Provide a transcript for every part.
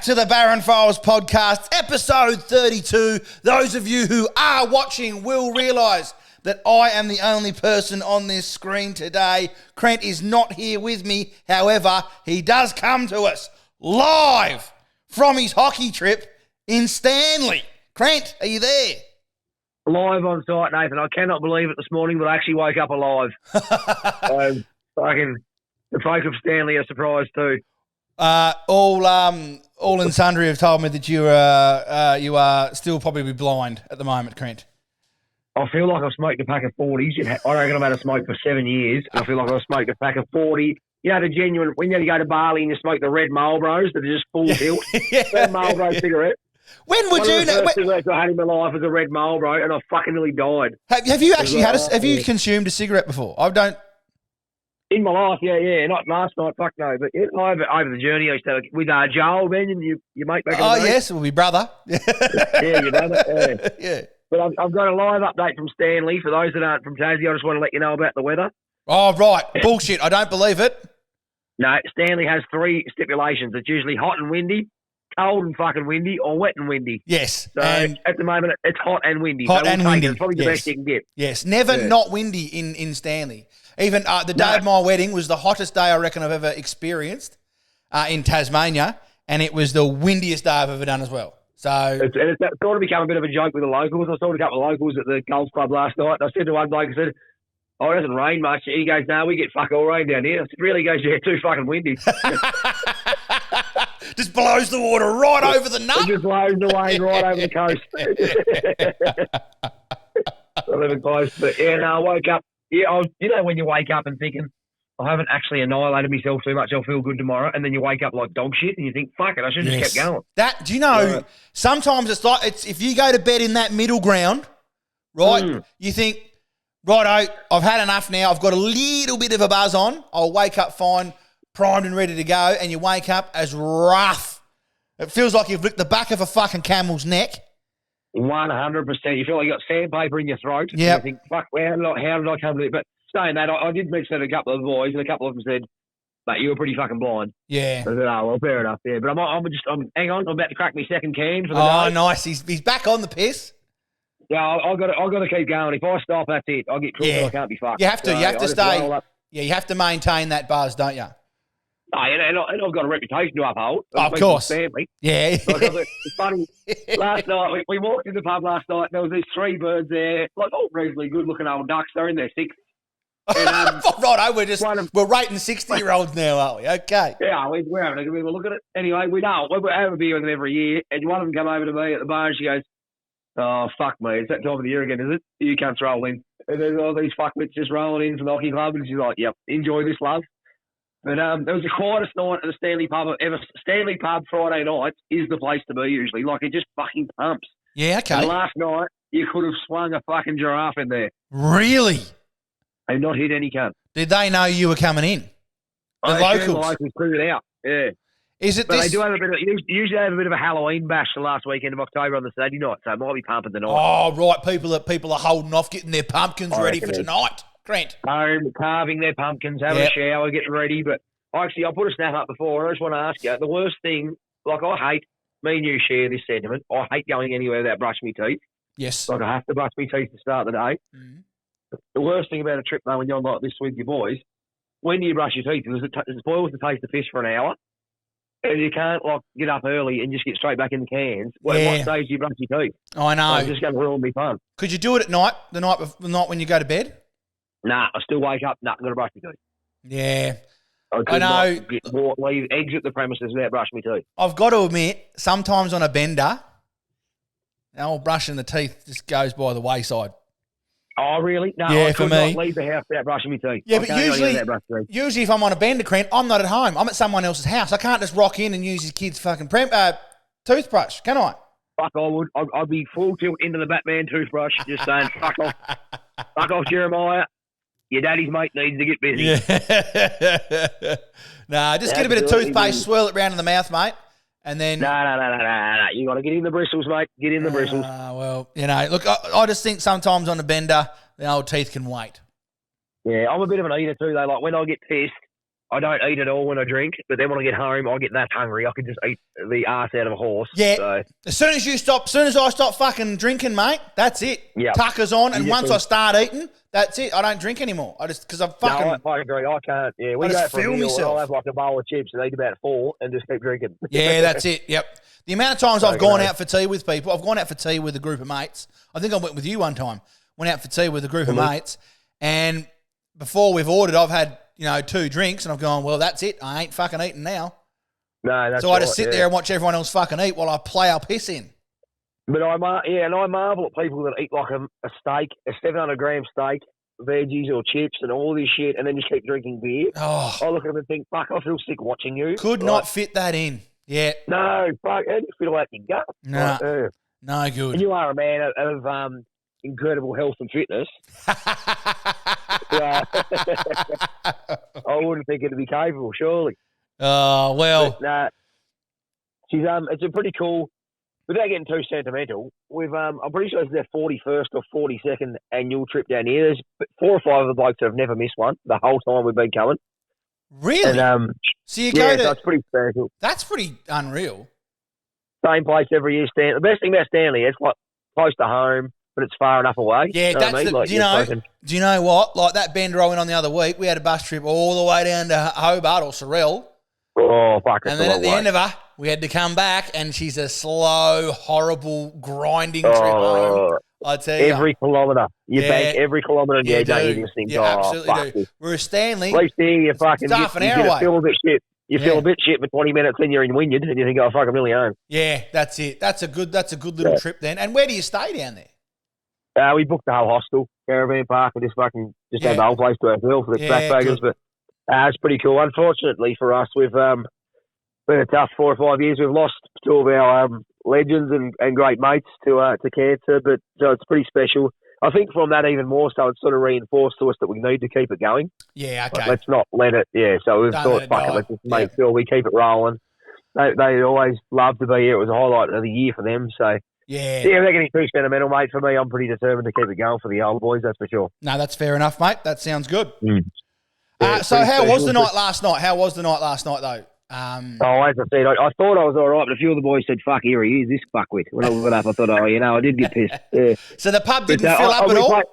to the Barron Files podcast, episode 32. Those of you who are watching will realise that I am the only person on this screen today. Crent is not here with me. However, he does come to us live from his hockey trip in Stanley. Crent, are you there? Live on site, Nathan. I cannot believe it this morning, but I actually woke up alive. Fucking the folk of Stanley are surprised too. All and sundry have told me that you are still probably blind at the moment, Crent. I feel like I've smoked a pack of 40s. I reckon I've had a smoke for 7 years. I feel like I've smoked a pack of 40. You know, the genuine, when you go to Bali and you smoke the red Marlboros that are just full tilt. Red Marlboro cigarette. When would you know? The first cigarettes I had in my life was a red Marlboro, and I fucking nearly died. Have you actually have you consumed a cigarette before? I don't. In my life, yeah. Not last night, fuck no. But yeah, over the journey, I used to with Joel, Ben, and you mate back in the day. Yes, it will be brother. Yeah, your brother. Yeah. But I've got a live update from Stanley. For those that aren't from Tassie, I just want to let you know about the weather. Oh, right. Bullshit. I don't believe it. No, Stanley has 3 stipulations. It's usually hot and windy, cold and fucking windy, or wet and windy. Yes. So at the moment, it's hot and windy. Hot and windy. It's probably the best you can get. Yes. Never not windy in Stanley. Even the day of my wedding was the hottest day I reckon I've ever experienced in Tasmania, and it was the windiest day I've ever done as well. So it's sort of become a bit of a joke with the locals. I saw a couple of locals at the golf club last night, and I said to one bloke, I said, "Oh, it doesn't rain much." He goes, "No, we get fuck all rain down here." I said, "Really?" He goes, "Yeah, too fucking windy." Just blows the water right over the nut. It just blows the rain right over the coast. I live in close, but yeah, no, I woke up. Yeah, you know when you wake up and thinking, I haven't actually annihilated myself too much, I'll feel good tomorrow, and then you wake up like dog shit and you think, fuck it, I should have just kept going. Do you know, sometimes it's like, if you go to bed in that middle ground, right, you think, righto, I've had enough now, I've got a little bit of a buzz on, I'll wake up fine, primed and ready to go, and you wake up as rough. It feels like you've licked the back of a fucking camel's neck. 100%. You feel like you got sandpaper in your throat. Yeah. You think, fuck, how did I come to it? But saying that, I did mention a couple of boys, and a couple of them said, "Mate, you were pretty fucking blind." Yeah. I said, "Oh, well, fair enough." Yeah, but hang on, I'm about to crack my second can for the day. Oh, nice. He's back on the piss. Yeah, I got to keep going. If I stop, that's it. I get crooked. I can't be fucked. You have to. So you have to stay. Yeah, you have to maintain that buzz, don't you? Oh, and I've got a reputation to uphold. Of course. Family. Yeah. It's funny. Last night, we walked in the pub last night. There was these 3 birds there, like all reasonably good-looking old ducks. They're in their 6th. And, right, we're rating 60-year-olds now, aren't we? Okay. Yeah, we're having a bit of a look at it. Anyway, we have a beer with them every year, and one of them come over to me at the bar and she goes, "Oh, fuck me, it's that time of the year again, is it? You cunts rolling." And there's all these fuckwits just rolling in from the hockey club, and she's like, "Yep, enjoy this, love." But there was the quietest night at the Stanley pub ever. Stanley pub Friday night is the place to be usually. Like, it just fucking pumps. Yeah, okay. And last night, you could have swung a fucking giraffe in there. Really? And not hit any cunt. Did they know you were coming in? The locals? The locals proved it out, yeah. Is it but this? They do have usually have a bit of a Halloween bash the last weekend of October on the Saturday night, so it might be pumping tonight. Oh, right. People are holding off, getting their pumpkins ready for tonight. Grant. Carving their pumpkins, having a shower, getting ready. But actually, I put a snap up before. I just want to ask you, the worst thing, like I hate, me and you share this sentiment, I hate going anywhere without brushing my teeth. Yes. Like I have to brush my teeth to start the day. Mm. The worst thing about a trip, though, when you're like this with your boys, when do you brush your teeth? It spoils the taste of fish for an hour. And you can't get up early and just get straight back in the cans. What stage do you brush your teeth? I know. It's just going to ruin me fun. Could you do it at night, the night when you go to bed? Nah, I still wake up. Nah, I'm going to brush my teeth. Yeah. I know. Leave eggs at the premises without brushing my teeth. I've got to admit, sometimes on a bender, old brushing the teeth just goes by the wayside. Oh, really? No, yeah, I for could me. not leave the house without brushing my teeth. Yeah, but usually if I'm on a bender, Crent, I'm not at home. I'm at someone else's house. I can't just rock in and use his kid's fucking toothbrush, can I? Fuck, I would. I'd be full tilt into the Batman toothbrush, just saying, fuck off, Jeremiah. Your daddy's mate needs to get busy. Yeah. Nah, just get a bit of toothpaste, swirl it round in the mouth, mate. And then... No. You got to get in the bristles, mate. Get in the bristles. Well, look, I just think sometimes on a bender, the old teeth can wait. Yeah, I'm a bit of an eater too, though. Like, when I get pissed, I don't eat at all when I drink, but then when I get home, I get that hungry. I can just eat the arse out of a horse. Yeah. So. As soon as I stop fucking drinking, mate, that's it. Yeah. Tucker's on, and once I start eating, that's it. I don't drink anymore. Because I'm fucking. No, I agree. I can't. Yeah, we go for a meal. I'll have like a bowl of chips and eat about 4 and just keep drinking. Yeah, that's it. Yep. The amount of times I've gone out for tea with people, I've gone out for tea with a group of mates. I think I went with you one time. Went out for tea with a group of mates, and before we've ordered, I've had 2 drinks, and I've gone, well, that's it. I ain't fucking eating now. No, that's so I just sit there and watch everyone else fucking eat while I play our piss in. But I marvel at people that eat like a steak, a 700-gram steak, veggies or chips and all this shit, and then just keep drinking beer. Oh. I look at them and think, fuck, I feel sick watching you. Could not fit that in. Yeah. No, fuck, how do you feel like your gut? No. No good. And you are a man of incredible health and fitness. I wouldn't think it'd be capable, surely. Oh, well. But, it's a pretty cool, without getting too sentimental, I'm pretty sure it's their 41st or 42nd annual trip down here. There's 4 or 5 of the blokes that have never missed one the whole time we've been coming. Really? And, so you go to... that's pretty special. That's pretty unreal. Same place every year. The best thing about Stanley, it's like close to home, but it's far enough away. Yeah, do you know what? Like that bender I went on the other week, we had a bus trip all the way down to Hobart or Sorrel. Oh, fuck. And then at the end of her, we had to come back, and she's a slow, horrible, grinding trip home. I tell you. Every kilometre. You bank every kilometre and you don't hear this thing. You absolutely do. Whereas Stanley, at least here you fucking half an hour away. Feel a bit shit. You feel a bit shit for 20 minutes, then you're in Wynyard, and you think, oh, fuck, I'm really home. Yeah, that's it. That's a good little trip then. And where do you stay down there? We booked the whole hostel, caravan park, and just had the whole place to ourselves for the backpackers. But it's pretty cool. Unfortunately for us, we've been a tough 4 or 5 years. We've lost 2 of our legends and great mates to cancer, but so it's pretty special. I think from that even more so, it's sort of reinforced to us that we need to keep it going. Yeah, okay. But let's not let it, so we've thought, fuck it, let's just make sure we keep it rolling. They always love to be here. It was a highlight of the year for them, so... Yeah, they're getting too sentimental, mate. For me, I'm pretty determined to keip it going for the old boys, that's for sure. No, that's fair enough, mate. That sounds good. So how was the night last night? How was the night last night, though? As I said, I thought I was all right, but a few of the boys said, fuck, here he is, this fuckwit. When I got up, I thought, I did get pissed. Yeah. So the pub didn't fill up at all?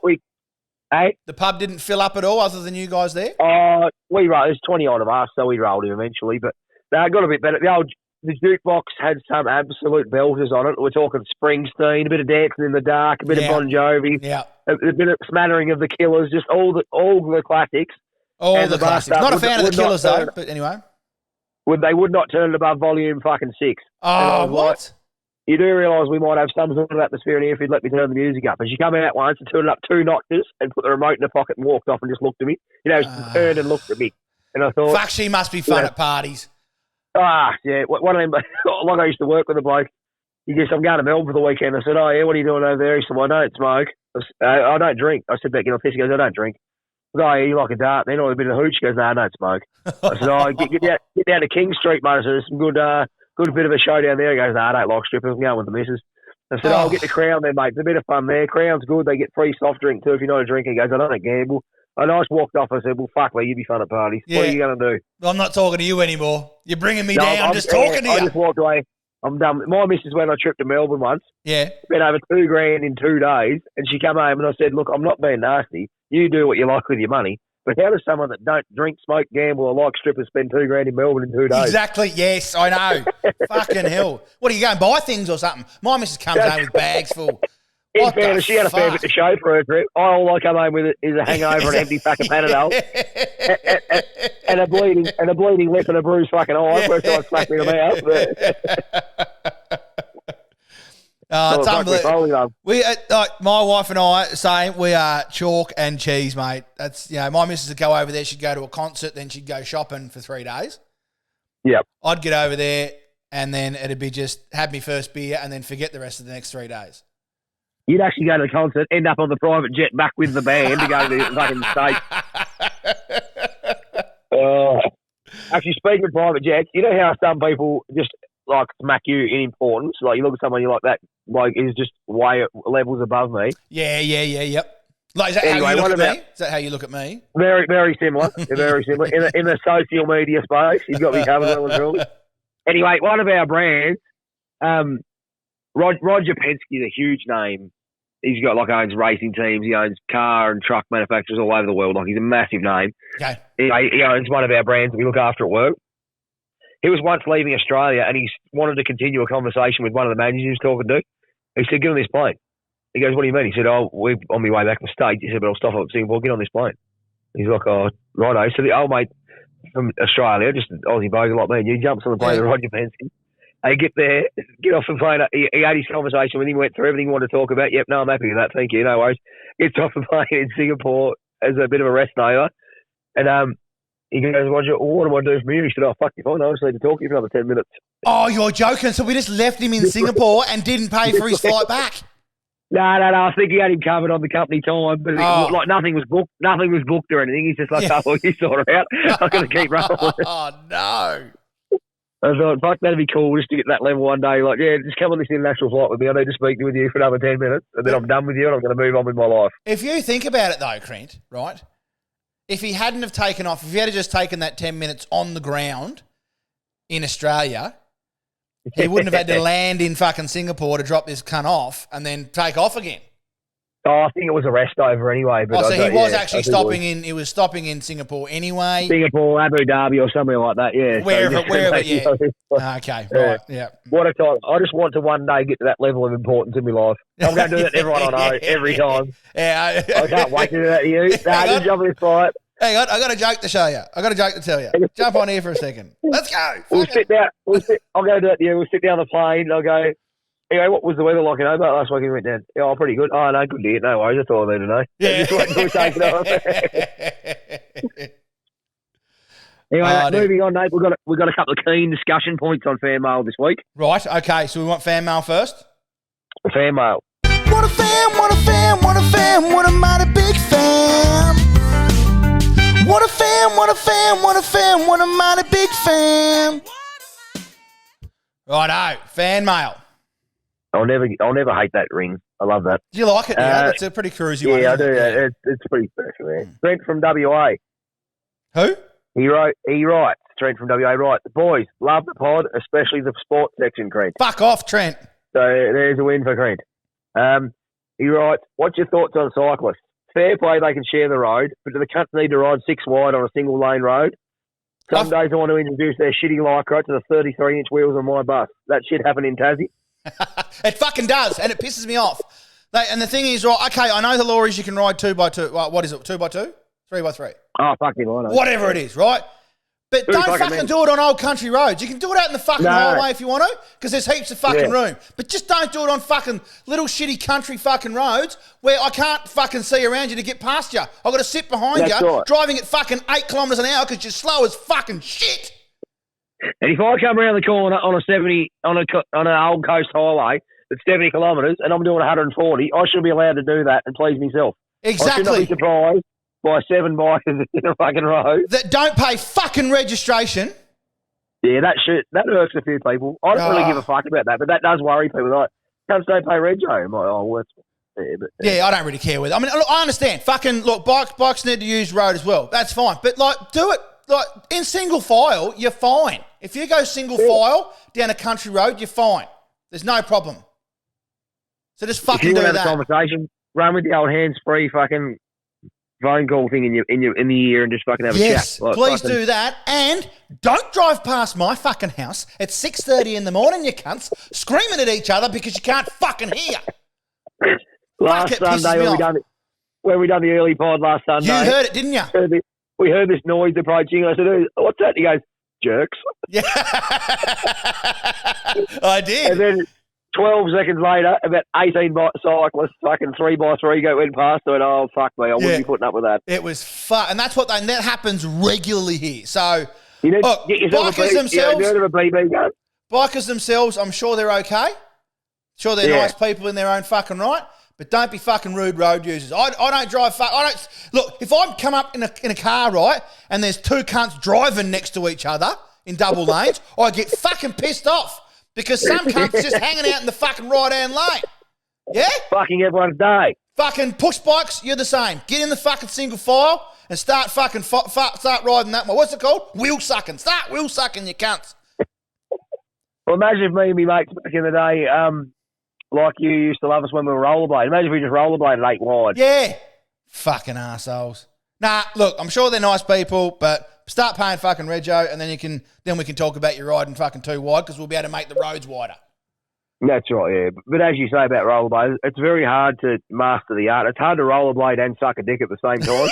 The pub didn't fill up at all, other than you guys there? There's 20-odd of us, so we rolled him eventually, but it got a bit better. The jukebox had some absolute belters on it. We're talking Springsteen, a bit of Dancing in the Dark, a bit of Bon Jovi, a bit of smattering of the Killers, just all the classics. All the classics. Not a fan of the Killers, though, but anyway. They would not turn it above volume fucking 6. Oh, what? Like, you do realise we might have some sort of atmosphere in here if you'd let me turn the music up. And she come out once and turned it up 2 notches and put the remote in her pocket and walked off and just looked at me. Turned and looked at me. And I thought... Fuck, she must be fun at parties. Yeah. One of them, like I used to work with a bloke. He goes, I'm going to Melbourne for the weekend. I said, oh, yeah, what are you doing over there? He said, well, I don't smoke. I don't drink. I said, back, he goes, I don't drink. I said, oh, yeah, you like a dart then or a bit of hooch? He goes, no, I don't smoke. I said, oh, get down to King Street, mate. I said, there's some good bit of a show down there. He goes, no, I don't like strippers. I'm going with the missus. I said, I'll get the Crown there, mate. It's a bit of fun there. Crown's good. They get free soft drink too if you're not a drinker. He goes, I don't gamble. And I just walked off. I said, well, fuck me, you'd be fun at parties. Yeah. What are you going to do? I'm not talking to you anymore. You're bringing me down. I'm just talking to you. I just walked away. I'm done. My missus went on a trip to Melbourne once. Yeah. Spent over $2,000 in 2 days. And she came home and I said, look, I'm not being nasty. You do what you like with your money. But how does someone that don't drink, smoke, gamble, or like strippers spend $2,000 in Melbourne in 2 days? Exactly. Yes, I know. Fucking hell. What, are you going to buy things or something? My missus comes home with bags full. In fairness, she had a fair bit to show for her trip. All I come home with is a hangover and an empty pack of Panadol and a bleeding lip and a bruised fucking eye. First time I smacked me in the mouth. It's unbelievable. My wife and I, same. We are chalk and cheese, mate. That's my missus would go over there. She'd go to a concert, then she'd go shopping for 3 days. Yep. I'd get over there, and then it'd be just have me first beer, and then forget the rest of the next 3 days. You'd actually go to the concert, end up on the private jet back with the band to go to the fucking States. Actually, speaking of private jets, you know how some people just like smack you in importance? Like you look at someone you like that, like is just way levels above me. Yeah, yep. Like, is that Anyway, how you what look at about- me? Is that how you look at me? Very, very similar. Very similar. In the social media space, he's got me covered well and truly. Anyway, one of our brands, Roger Penske's a huge name. He's got owns racing teams. He owns car and truck manufacturers all over the world. He's a massive name. Okay. He owns one of our brands that we look after at work. He was once leaving Australia and he wanted to continue a conversation with one of the managers he was talking to. He said, "Get on this plane." He goes, "What do you mean?" He said, "Oh, we're on my way back to the States." He said, "But I'll stop up at Singapore, get on this plane." He's like, "Oh, righto." So the old mate from Australia, just an Aussie bogan like me, and you jumps on the plane with Roger Penske. They get there, get off the plane. He had his conversation with him, went through everything he wanted to talk about. Yep, no, I'm happy with that. Thank you. No worries. Gets off the plane in Singapore as a bit of a rest over. And he goes, "Roger, what do I do from here?" He said, "Oh, fuck you, fine. I just need to talk to you for another 10 minutes." Oh, you're joking. So we just left him in Singapore and didn't pay for his flight back. No. I think he had him covered on the company time, but nothing was booked. Nothing was booked or anything. He's just like, "Oh, you sort it out. I'm going to keep rolling." Oh, no. I thought, fuck, that'd be cool just to get that level one day. Like, yeah, just come on this international flight with me. I need to speak with you for another 10 minutes, and then I'm done with you, and I'm going to move on with my life. If you think about it, though, Crent, right? If he hadn't have taken off, if he had just taken that 10 minutes on the ground in Australia, he wouldn't have had to land in fucking Singapore to drop this cunt off and then take off again. Oh, I think it was a rest over anyway. But so he was actually stopping in. He was stopping in Singapore anyway. Singapore, Abu Dhabi, or somewhere like that. Yeah, wherever. Yeah. Okay, right. Yeah. What a time! I just want to one day get to that level of importance in my life. I'm going to do that to everyone I know every time. Yeah. I can't wait to do that to you. Just jump on this flight. Hang on, I got a joke to show you. I got a joke to tell you. Jump on here for a second. Let's go. We'll sit down. I'll go do that to you. We'll sit down the plane. I'll go. Anyway, what was the weather like in Hobart last week? We went down. Oh, pretty good. Oh, no, good to hear. No worries. That's all I need to know. Yeah. Just wait until we take it off. Anyway, moving on, Nate. We've got a couple of keen discussion points on fan mail this week. Right. Okay. So we want fan mail first. Fan mail. What a fan! What a fan! What a fan! What a mighty big fan! What a fan! What a fan! What a fan! What a mighty big fan! Righto. Fan mail. I'll never hate that ring. I love that. Do you like it? Yeah, it's a pretty cruisy one. Yeah, I do. Yeah. It's pretty special, man. Trent from WA. Who? He writes, Trent from WA writes, "Boys, love the pod, especially the sports section, Trent." Fuck off, Trent. So there's a win for Trent. He writes, "What's your thoughts on cyclists? Fair play, they can share the road, but do the cunts need to ride 6 wide on a single lane road? Some days I want to introduce their shitty lycra to the 33-inch wheels on my bus. That shit happened in Tassie." It fucking does, and it pisses me off. And the thing is, right, okay, I know the law is you can ride 2x2. What is it, 2x2? 3x3? Oh, fucking right. Whatever it is, right? But don't fucking do it on old country roads. You can do it out in the fucking highway if you want to, because there's heaps of fucking room. But just don't do it on fucking little shitty country fucking roads where I can't fucking see around you to get past you. I've got to sit behind you, driving at fucking 8 kilometres an hour because you're slow as fucking shit. And if I come around the corner on a 70 on an old coast highway that's 70 kilometres and I'm doing 140, I should be allowed to do that and please myself. Exactly. I should not be surprised by 7 bikers in a fucking row that don't pay fucking registration. Yeah, that irks a few people. I don't really give a fuck about that, but that does worry people. Like, cunts don't pay rego. I'm like, oh, well, yeah, I don't really care with it. I mean, look, I understand. Fucking look, bikes need to use road as well. That's fine, but do it. In single file, you're fine. If you go single file down a country road, you're fine. There's no problem. So just fucking do that. If you have a conversation, run with the old hands-free fucking phone call thing in the ear and just fucking have a chat. Yes, please do that. And don't drive past my fucking house at 6:30 in the morning, you cunts, screaming at each other because you can't fucking hear. Last Sunday when we done the early pod last Sunday. You heard it, didn't you? We heard this noise approaching. I said, "What's that?" He goes, "Jerks." Yeah. I did. And then 12 seconds later, about 18 cyclists, fucking 3x3 went past. I went, "Oh, fuck me. I wouldn't be putting up with that." It was fun. And that's that happens regularly here. So, look, bikers themselves, I'm sure they're okay. Sure, they're nice people in their own fucking right. But don't be fucking rude road users. I don't drive. Look. If I come up in a car, right, and there's 2 cunts driving next to each other in double lanes, I get fucking pissed off because some cunts just hanging out in the fucking right hand lane. Yeah, fucking everyone's day. Fucking push bikes, you're the same. Get in the fucking single file and start fucking start riding that one. What's it called? Wheel sucking. Start wheel sucking, you cunts. Well, imagine if me and me mates back in the day, like you used to love us when we were rollerblading. Imagine if we just rollerbladed 8 wide. Yeah. Fucking assholes. Nah, look, I'm sure they're nice people, but start paying fucking rego, and then we can talk about your riding fucking 2 wide because we'll be able to make the roads wider. That's right, yeah. But as you say about rollerblades, it's very hard to master the art. It's hard to rollerblade and suck a dick at the same time.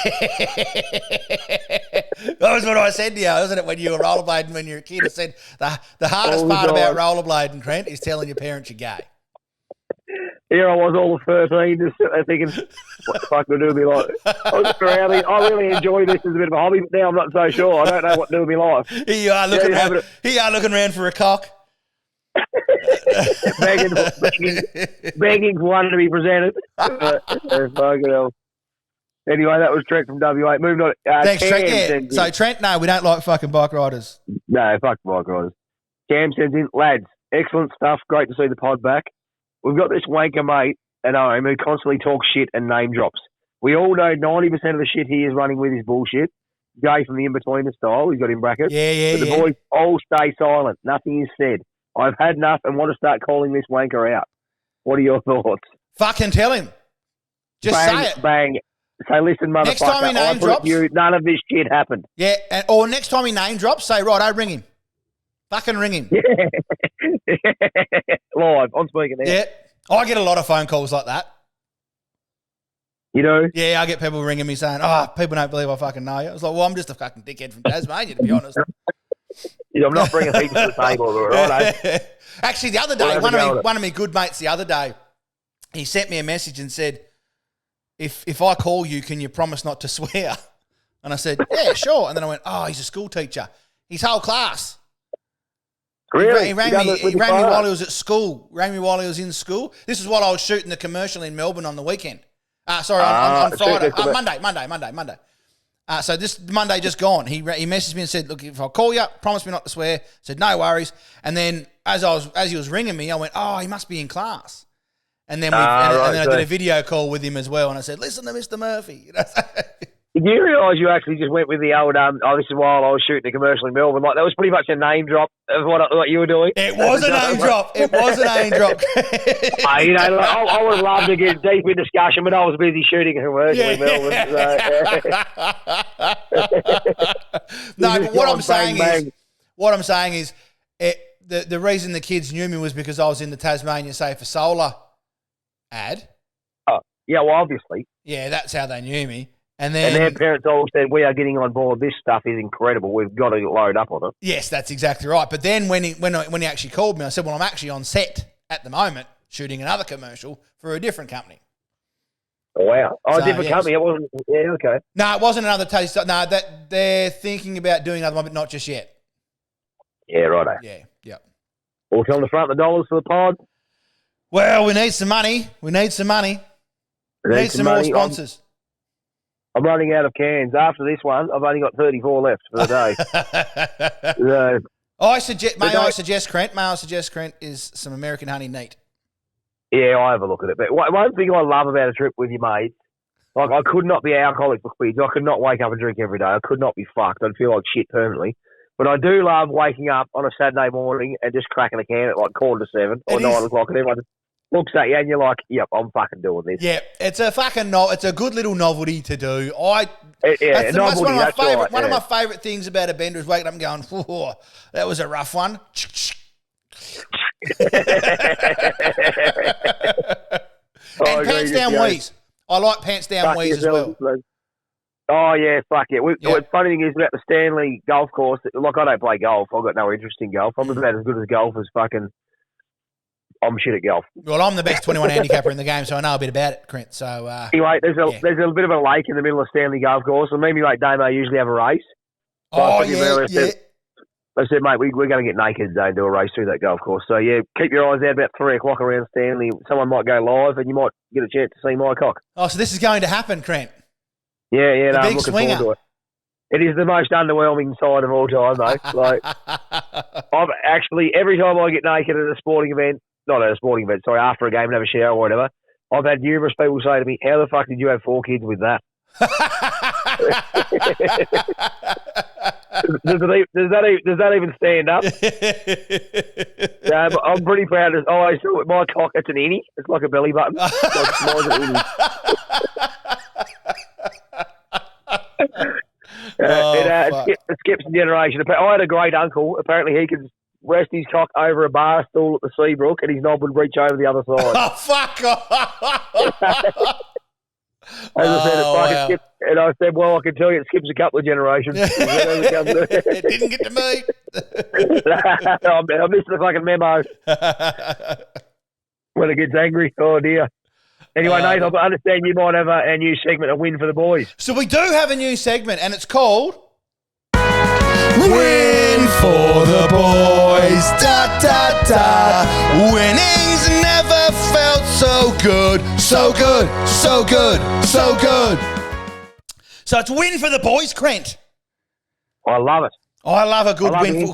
That was what I said to you, wasn't it, when you were rollerblading when you were a kid? I said the hardest part about rollerblading, Trent, is telling your parents you're gay. Here I was, all of 13, just sitting there thinking, what the fuck do I do with my life? I really enjoy this as a bit of a hobby, but now I'm not so sure. I don't know what to do with my life. Here you are looking around for a cock. begging for one to be presented. Fucking hell. Anyway, that was Trent from W8. Moving on. Thanks, Trent. Yeah. So, Trent, no, we don't like fucking bike riders. No, fuck bike riders. Cam sends in, lads, excellent stuff. Great to see the pod back. We've got this wanker mate at home who constantly talks shit and name drops. We all know 90% of the shit he is running with is bullshit. Jay from the in-betweener style, he's got in brackets. Yeah. But the boys all stay silent. Nothing is said. I've had enough and want to start calling this wanker out. What are your thoughts? Fucking tell him. Just bang, say it. Bang. Say, listen, motherfucker, next time he name drops, none of this shit happened. Yeah, or next time he name drops, say, right, I ring him. Fucking ring him. Yeah. Live, on speaking now. Yeah. I get a lot of phone calls like that. You know? Yeah, I get people ringing me saying, people don't believe I fucking know you. I was like, well, I'm just a fucking dickhead from Tasmania, to be honest. Yeah, I'm not bringing people to the table, right? Actually, the other day, one of my good mates the other day, he sent me a message and said, if I call you, can you promise not to swear? And I said, yeah, sure. And then I went, he's a school teacher. His whole class. Really? He rang me while he was at school. Rang me while he was in school. This is while I was shooting the commercial in Melbourne on the weekend. On Friday. Monday. So this Monday just gone. He messaged me and said, look, if I call you, promise me not to swear. I said, no worries. And then as he was ringing me, I went, he must be in class. And then I did a video call with him as well. And I said, listen to Mr. Murphy. You know? Did you realise you actually just went with the old, this is while I was shooting the commercial in Melbourne? Like, that was pretty much a name drop of what you were doing. It was a name drop. It was a name drop. I would love to get deep in discussion, but I was busy shooting a commercial in Melbourne. No, but what I'm saying is, the reason the kids knew me was because I was in the Tasmania Safer Solar ad. Oh, yeah, well, obviously. Yeah, that's how they knew me. And their parents all said, we are getting on board. This stuff is incredible. We've got to load up on it. Yes, that's exactly right. But then when he actually called me, I said, well, I'm actually on set at the moment shooting another commercial for a different company. Oh, wow. Different company. It wasn't. Yeah, okay. No, it wasn't another taste. No, they're thinking about doing another one, but not just yet. Yeah, righto. Yeah. All on the front of the dollars for the pod? Well, we need some money. We need some more sponsors. I'm running out of cans. After this one, I've only got 34 left for the day. May I suggest, Crent, is some American honey neat. Yeah, I'll have a look at it. But one thing I love about a trip with your mates, like, I could not be alcoholic for quids. I could not wake up and drink every day. I could not be fucked. I'd feel like shit permanently. But I do love waking up on a Saturday morning and just cracking a can at like 6:45 or 9 o'clock, and everyone just looks at you and you're like, yep, I'm fucking doing this. Yeah, it's a good little novelty to do. That's one of my favourite things about a bender is waking up and going, whoa, that was a rough one. And pants down wheeze. I like pants down wheeze as well. Oh, yeah, fuck yeah. The funny thing is about the Stanley golf course, like, I don't play golf. I've got no interest in golf. I'm about as good as golf as fucking... I'm shit at golf. Well, I'm the best 21 handicapper in the game, so I know a bit about it, Trent. So anyway, there's a bit of a lake in the middle of Stanley Golf Course, and me and my mate Damo usually have a race. So They said, mate, we're going to get naked today and do a race through that golf course. So, yeah, keep your eyes out about 3 o'clock around Stanley. Someone might go live, and you might get a chance to see my cock. Oh, so this is going to happen, Trent? Yeah, I'm looking swinger. forward to it. It is the most underwhelming side of all time, mate. Like, I've actually, every time I get naked at a sporting event, not at a sporting event, sorry, after a game and have a shower or whatever, I've had numerous people say to me, how the fuck did you have 4 kids with that? does that even stand up? But I'm pretty proud. I always thought my cock, it's an innie. It's like a belly button. It skips a generation. I had a great uncle. Apparently he could rest his cock over a bar stool at the Seabrook and his knob would reach over the other side. Oh, fuck off. As I said, it skips, and I said, well, I can tell you it skips a couple of generations. It didn't get to me. I missed the fucking memo. When it gets angry, oh dear. Anyway, Nathan, I understand you might have a new segment, a win for the boys. So we do have a new segment, and it's called Win for the Boys. Da, da, da. Winnings never felt so good, so good, so good, so good. So it's Win for the Boys, Crent. I love it. I love a good win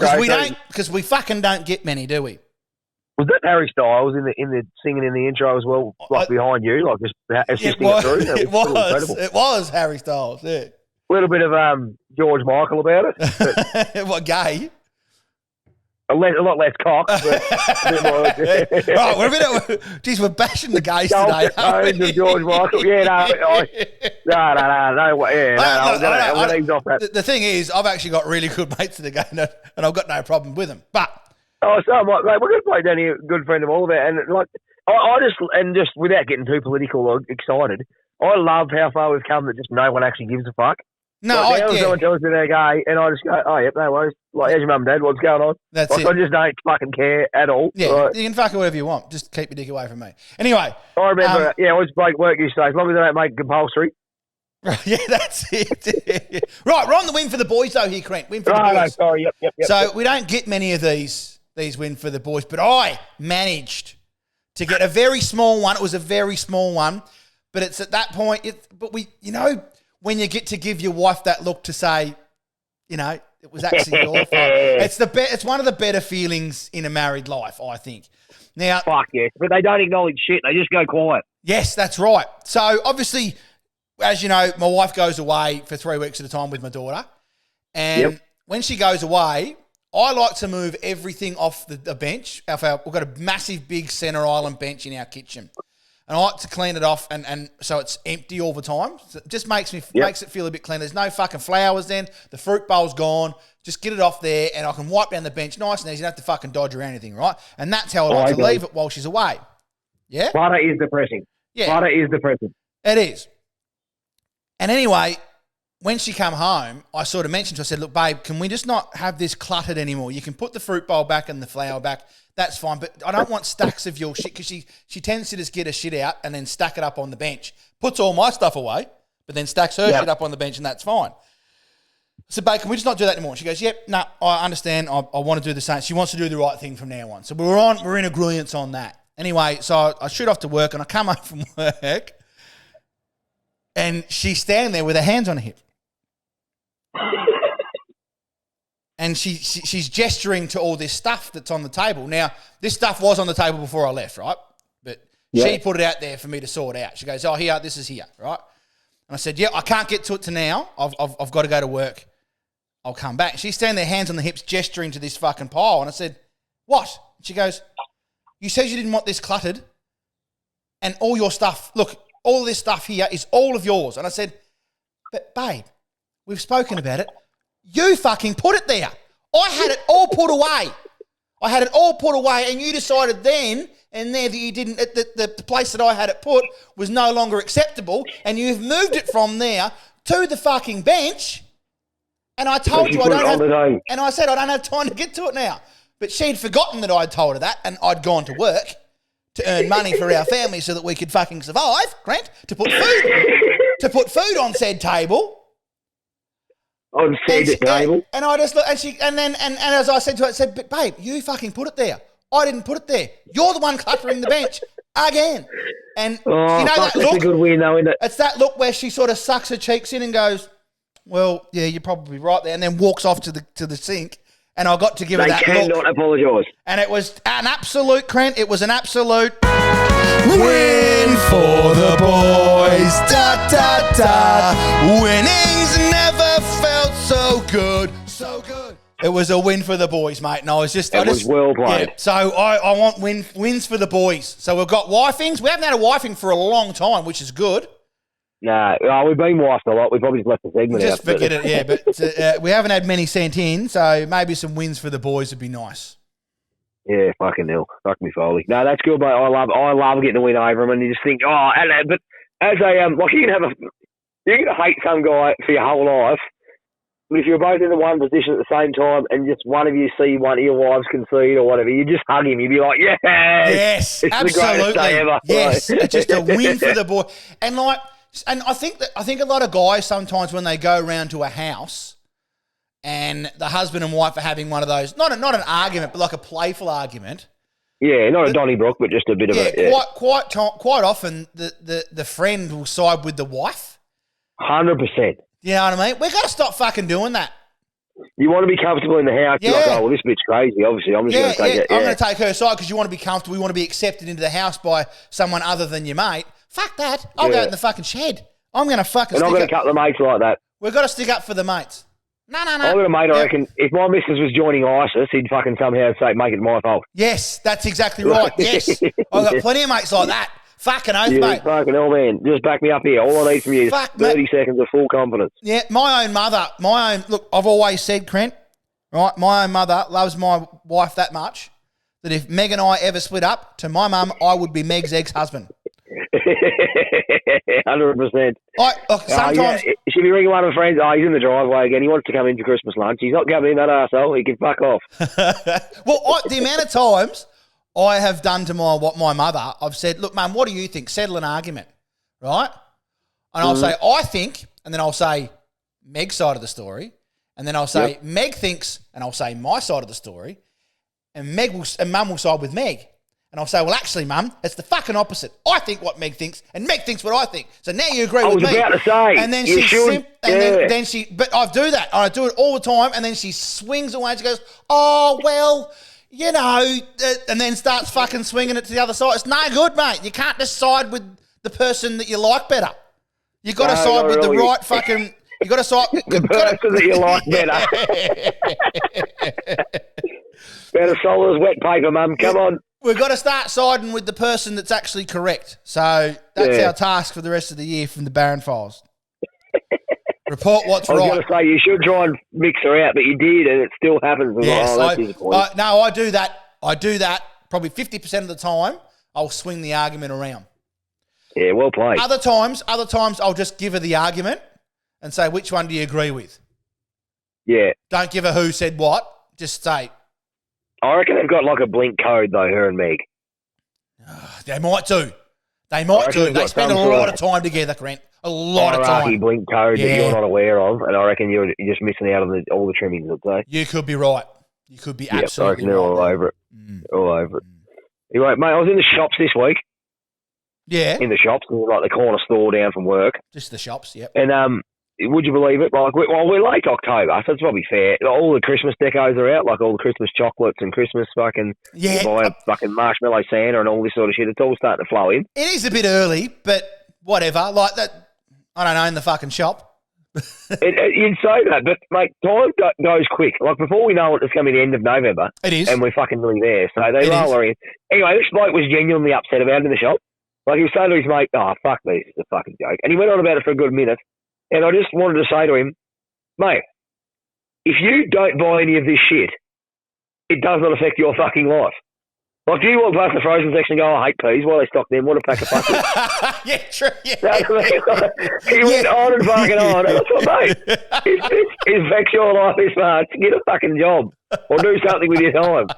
because we fucking don't get many, do we? Was that Harry Styles in the singing in the intro as well, like behind you, like just assisting it through? It was Harry Styles, yeah. A little bit of George Michael about it. What, gay? A lot less cock. But a bit more. Right, we're bashing the gays today. Tones of George Michael. Yeah, The thing is, I've actually got really good mates that are gay, and I've got no problem with them. But so we're going to play Danny, a good friend of all that, and like just without getting too political or excited, I love how far we've come that just no one actually gives a fuck. No, someone tells me they're gay, and I just go, oh, yep, no worries. Like, how's your mum and dad? What's going on? That's it. I just don't fucking care at all. Yeah, right? You can fuck it whatever you want. Just keep your dick away from me. Anyway. I remember, I always break work used to say, as long as they don't make it compulsory. Yeah, that's it. Right, we're on the win for the boys, though, here, Crent. Win for the boys. No, sorry, yep. So we don't get many of these win for the boys, but I managed to get a very small one. It was a very small one, but it's at that point, when you get to give your wife that look to say, it was actually your fault. It's one of the better feelings in a married life, I think. Now, fuck yes, but they don't acknowledge shit. They just go quiet. Yes, that's right. So obviously, as you know, my wife goes away for 3 weeks at a time with my daughter, and when she goes away, I like to move everything off the bench. We've got a massive, big centre island bench in our kitchen. And I like to clean it off and so it's empty all the time. So it just makes it feel a bit clean. There's no fucking flowers then. The fruit bowl's gone. Just get it off there and I can wipe down the bench nice and easy. You don't have to fucking dodge around anything, right? And that's how I like to leave it while she's away. Yeah? Butter is depressing. Yeah. Butter is depressing. It is. And anyway, when she come home, I sort of mentioned to her, I said, look, babe, can we just not have this cluttered anymore? You can put the fruit bowl back and the flour back. That's fine, but I don't want stacks of your shit because she tends to just get her shit out and then stack it up on the bench. Puts all my stuff away, but then stacks her shit up on the bench and that's fine. I said, babe, can we just not do that anymore? She goes, yep, no, I understand. I want to do the same. She wants to do the right thing from now on. So we're in agreement on that. Anyway, so I shoot off to work and I come home from work and she's standing there with her hands on her hip. And she's gesturing to all this stuff that's on the table. Now, this stuff was on the table before I left, right? But she put it out there for me to sort out. She goes, oh, here, this is here, right? And I said, yeah, I can't get to it to now. I've got to go to work. I'll come back. She's standing there, hands on the hips, gesturing to this fucking pile. And I said, what? And she goes, you said you didn't want this cluttered. And all your stuff, look, all this stuff here is all of yours. And I said, but babe, we've spoken about it. You fucking put it there. I had it all put away. And you decided then and there that you didn't, the place that I had it put was no longer acceptable and you've moved it from there to the fucking bench and I told you I don't have, and I said I don't have time to get to it now. But she'd forgotten that I'd told her that and I'd gone to work to earn money for our family so that we could fucking survive, Grant, to put food on said table. On said table. And I just look, and as I said to her, I said, but babe, you fucking put it there. I didn't put it there. You're the one cluttering the bench again. And you know that look. That's a good win, though, isn't it? It's that look where she sort of sucks her cheeks in and goes, well, yeah, you're probably right there, and then walks off to the sink. And I got to give her that look. They cannot apologise. And it was an absolute, Crent, it was an absolute Win for the boys. Da da da. Winning's never felt so good. So good. It was a win for the boys, mate. And I was just... It was well played. Yeah, so I want wins for the boys. So we've got wifings. We haven't had a wifing for a long time, which is good. Nah, we've been wifed a lot. We probably just left the segment out. Just forget it, yeah. But we haven't had many sent in, so maybe some wins for the boys would be nice. Yeah, fucking hell. Fuck me, Foley. No, that's good, mate. I love getting a win over him, and you just think, but as a, like, you're going to hate some guy for your whole life, but if you're both in the one position at the same time and just one of you see one of your wives concede or whatever, you just hug him. You'd be like, yes, it's absolutely. the greatest day ever. Yes, it's just a win for the boy. And I think a lot of guys sometimes when they go around to a house and the husband and wife are having one of those, not an argument, but like a playful argument. Yeah, not a Donnybrook, but just a bit of a... Yeah, quite often the friend will side with the wife. 100%. You know what I mean? We've got to stop fucking doing that. You want to be comfortable in the house. Yeah. You're like, oh, well, this bit's crazy. Obviously, I'm just going to take it. I'm going to take her side because you want to be comfortable. You want to be accepted into the house by someone other than your mate. Fuck that. I'll go in the fucking shed. I'm going to fucking And I'm going to cut the mates like that. We've got to stick up for the mates. No. I've got a mate, I reckon, if my missus was joining ISIS, he'd fucking somehow say, make it my fault. Yes, that's exactly right. Yes. I've got plenty of mates like that. Fucking oath, mate. Fucking hell, man. Just back me up here. All I need from you is 30 seconds of full confidence. Yeah, my own mother, look, I've always said, Crent, right, my own mother loves my wife that much that if Meg and I ever split up, to my mum, I would be Meg's ex-husband. 100%. Sometimes... She'll be ringing one of her friends. Oh, he's in the driveway again. He wants to come in for Christmas lunch. He's not coming in, that arsehole. He can fuck off. Well, the amount of times I have done to my mother, I've said, look, Mum, what do you think? Settle an argument, right? And I'll say, I think, and then I'll say Meg's side of the story, and then I'll say Meg thinks, and I'll say my side of the story, and Mum will side with Meg. And I'll say, well, actually, Mum, it's the fucking opposite. I think what Meg thinks, and Meg thinks what I think. So now you agree with me. I was about to say. And then but I do that. I do it all the time, and then she swings away and she goes, oh, well, you know, and then starts fucking swinging it to the other side. It's no good, mate. You can't just side with the person that you like better. You've got to side with the right fucking... You've got to side... The person that you like better. Better sold as wet paper, Mum. Come on. We've got to start siding with the person that's actually correct. So that's our task for the rest of the year from the Barron Files. Report what's right. I was going to say, you should try and mix her out, but you did, and it still happens. Yes, that's disappointing. No, I do that. I do that probably 50% of the time. I'll swing the argument around. Yeah, well played. Other times, I'll just give her the argument and say, which one do you agree with? Yeah. Don't give her who said what. Just say... I reckon they've got like a blink code, though, her and Meg. They might do. They They spend a lot of time together, Grant. A lot of time. Blink code that you're not aware of, and I reckon you're just missing out on all the trimmings, I'd say. You could be right. You could be absolutely I reckon they're all over it. All over it. Anyway, mate, I was in the shops this week. Yeah. In the shops, like the corner store down from work. Just the shops, yep. And would you believe it? Like, we're late October, so it's probably fair. All the Christmas decos are out, like all the Christmas chocolates and Christmas fucking... Yeah. You buy a fucking marshmallow Santa and all this sort of shit. It's all starting to flow in. It is a bit early, but whatever. Like that, I don't own the fucking shop. You'd say that, but, mate, time goes quick. Like, before we know it, it's going to be the end of November. It is. And we're fucking nearly there. So they roll in. Anyway, this bloke was genuinely upset about it in the shop. Like, he was saying to his mate, oh, fuck this, it's a fucking joke. And he went on about it for a good minute. And I just wanted to say to him, mate, if you don't buy any of this shit, it does not affect your fucking life. Like, do you walk past the frozen section and go, oh, I hate peas, why they stock them? What a pack of fuckers. Yeah, true. Yeah. He went on and fucking on. And I thought, mate, it affects your life this much. Get a fucking job or do something with your time.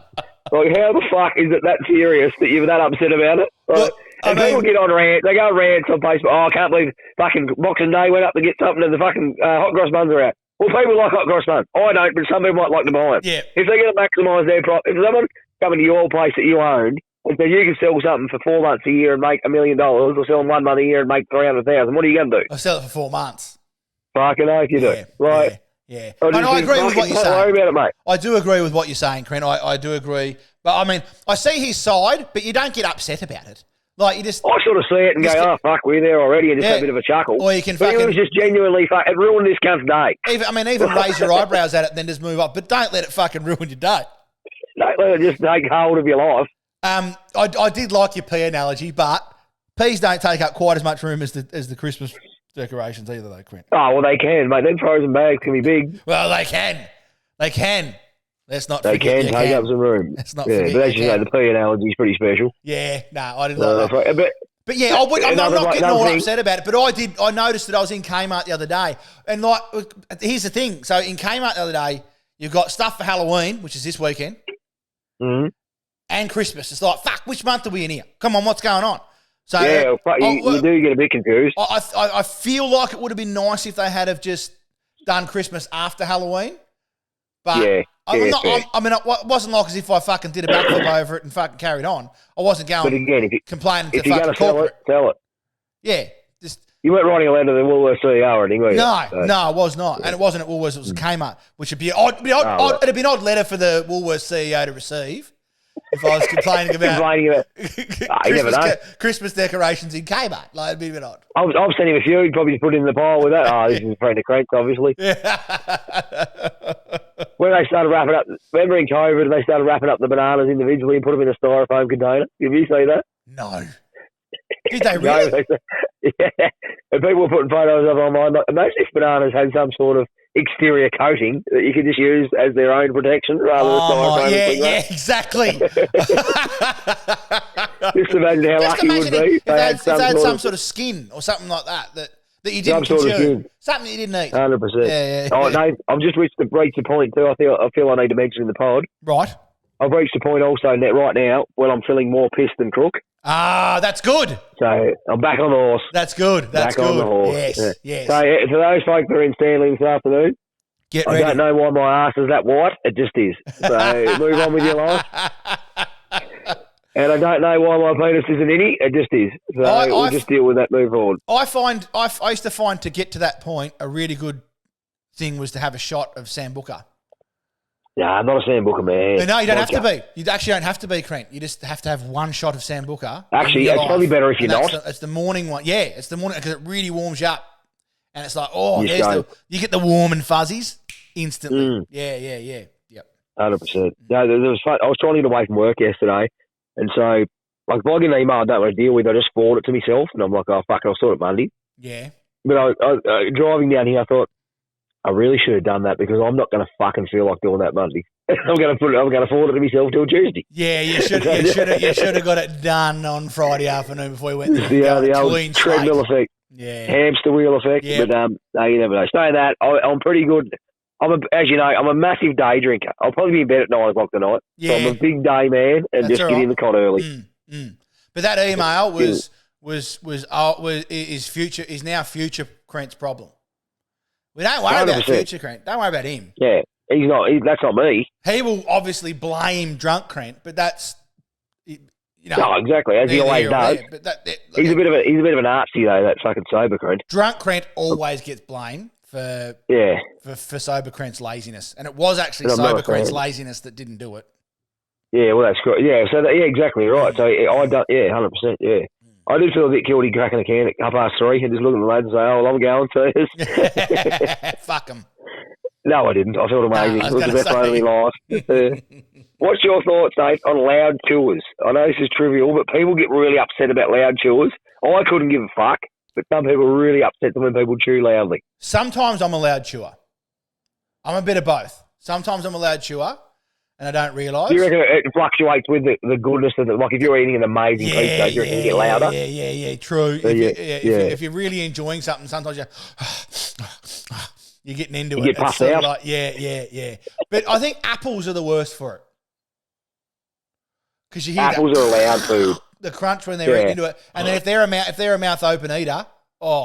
Like, how the fuck is it that serious that you're that upset about it? Like, and people get on rants. They go on rants on Facebook. Oh, I can't believe fucking Boxing Day went up to get something and the fucking hot cross buns are out. Well, people like hot cross buns. I don't, but some people might like to buy them. Yeah. If they're going to maximise their profit, if someone coming to your place that you own and says you can sell something for 4 months a year and make $1 million, or sell them 1 month a year and make 300,000, what are you going to do? I'll sell it for 4 months. Fucking oath you do. Right. Yeah. And I agree with what you're saying. Don't worry about it, mate. I do agree with what you're saying, Trent. I do agree. But, I mean, I see his side, but you don't get upset about it. Like you just, I sort of see it and go, oh, fuck, we're there already, and just have a bit of a chuckle. or you can but fucking, it was just genuinely, it ruined this cunt's day. Even raise your eyebrows at it and then just move up. But don't let it fucking ruin your day. Don't let it just take hold of your life. I did like your pea analogy, but peas don't take up quite as much room as the Christmas decorations either, though, Quint. Oh, well, they can, mate. Them frozen bags can be big. Well, they can. Let's not they forget. They can take up some room. Let's not forget. But as you know, the pea analogy is pretty special. Yeah, no, I didn't like that. But yeah, I'm not getting all upset about it. But I noticed that I was in Kmart the other day, and like, here's the thing. So in Kmart the other day, you've got stuff for Halloween, which is this weekend, and Christmas. It's like, fuck, which month are we in here? Come on, what's going on? So yeah, you do get a bit confused. I feel like it would have been nice if they had have just done Christmas after Halloween. But yeah, it wasn't like as if I fucking did a backflip over it and fucking carried on. I wasn't going but again, complaining if to you're fucking corporate. Sell it. Yeah. Just, you weren't writing a letter to the Woolworths CEO or anything, were you? No, I was not. And it wasn't at Woolworths, it was at Kmart, which would be odd. It'd be an odd letter for the Woolworths CEO to receive if I was complaining about you never know. Christmas decorations in Kmart. Like, it'd be a bit odd. I've sent him a few. He'd probably just put it in the pile with that. Oh, this is a friend of Crank's, obviously. When they started wrapping up, remember in COVID, they started wrapping up the bananas individually and put them in a styrofoam container. Have you seen that? No. Did they really? No, yeah. And people were putting photos of online. Like, most of these bananas had some sort of exterior coating that you could just use as their own protection rather than styrofoam. Yeah, exactly. Just imagine how lucky you would be. If they had some sort of skin or something like that you didn't consume. Something you didn't eat. 100%. Yeah. Oh, no, I've just reached the point too. I feel I need to mention in the pod. Right. I've reached the point also right now when I'm feeling more pissed than crook. Ah, that's good. So I'm back on the horse. That's good. That's back good. on the horse. Yes. So to those folk that are in Stanley this afternoon, get ready. I don't know why my ass is that white. It just is. So move on with your life. And I don't know why my penis isn't any. It just is. So we'll just deal with that. Move on. I used to find to get to that point a really good thing was to have a shot of Sambuca. Yeah, I'm not a Sambuca man. No, you don't have to be. You actually don't have to be, Crent. You just have to have one shot of Sambuca. Actually, it's probably better if you're not. It's the morning one. Yeah, it's the morning because it really warms you up. And it's like, you get the warm and fuzzies instantly. Yeah. Yep. 100%. No, there was fun. I was trying to get away from work yesterday. And so, like, if I get an email I don't want to deal with, I just forward it to myself. And I'm like, oh, fuck it, I'll sort it Monday. Yeah. But I driving down here, I thought, I really should have done that because I'm not going to fucking feel like doing that Monday. I'm going to forward it to myself till Tuesday. Yeah, you should have got it done on Friday afternoon before we went to the old treadmill effect. Yeah. Hamster wheel effect. Yeah. But no, you never know. Saying that, I'm pretty good. As you know, I'm a massive day drinker. I'll probably be in bed at 9 o'clock tonight. Yeah. So I'm a big day man and just get in the cot early. But that email is now future Crent's problem. We don't worry 100%. About future Crent. Don't worry about him. Yeah, he's not. That's not me. He will obviously blame drunk Crent, but that's no, exactly as he always does. He's a bit of an artsy though. That fucking sober Crent. Drunk Crent always gets blamed for sober Crent's laziness, and it was actually sober Crent's laziness that didn't do it. Yeah, well, that's correct. Yeah, so exactly right. So I done. Yeah, 100%. Yeah. I did feel a bit guilty cracking a can at 3:30 and just looking at the lads and say, oh, well, I'm going to. Fuck them. No, I didn't. I felt amazing. It was the best moment of my life. What's your thoughts, Dave, on loud chewers? I know this is trivial, but people get really upset about loud chewers. I couldn't give a fuck, but some people are really upset when people chew loudly. Sometimes I'm a loud chewer. I'm a bit of both. Sometimes I'm a loud chewer. And I don't realise. Do you reckon it fluctuates with the goodness of it? Like if you're eating an amazing pizza, you reckon you get louder? Yeah, true. So if you're really enjoying something, sometimes you're getting into it. You get puffed out. Like, yeah. But I think apples are the worst for it. Because you hear apples are loud food. The crunch when they're eating into it. And then if they're a mouth open eater,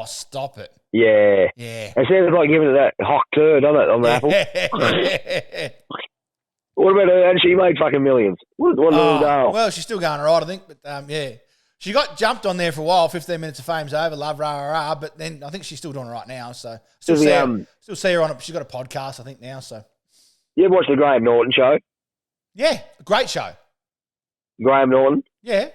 stop it. Yeah. Yeah. It sounds like giving it that hot turd, doesn't it, on the apple? What about her? And she made fucking millions. What a little girl. Well, she's still going all right, I think. But, yeah. She got jumped on there for a while. 15 minutes of fame's over. Love, rah, rah, rah. But then I think she's still doing it right now. So still see her on it. She's got a podcast, I think, now. So you ever watched the Graham Norton show? Yeah. Great show. Graham Norton? Yeah.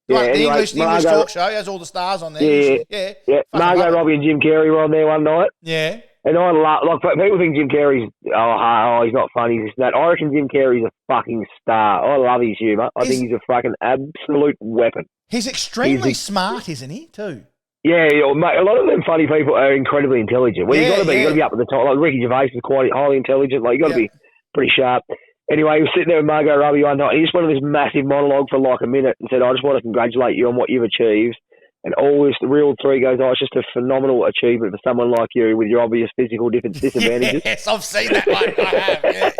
The anyway, English talk show has all the stars on there. Yeah, yeah. yeah. Margot Robbie and Jim Carrey were on there one night. Yeah. And I like people think Jim Carrey's he's not funny, this and that. I reckon Jim Carrey's a fucking star. I love his humour. I think he's a fucking absolute weapon. He's extremely smart, isn't he? Too. Yeah, mate, a lot of them funny people are incredibly intelligent. Well, you got to be. You got to be up at the top. Like Ricky Gervais is quite highly intelligent. Like you got to be pretty sharp. Anyway, he was sitting there with Margot Robbie one night. He just went on this massive monologue for like a minute and said, "I just want to congratulate you on what you've achieved." And all this, the real three goes, "Oh, it's just a phenomenal achievement for someone like you with your obvious physical disadvantages." Yes, I've seen that one. I have. Yeah.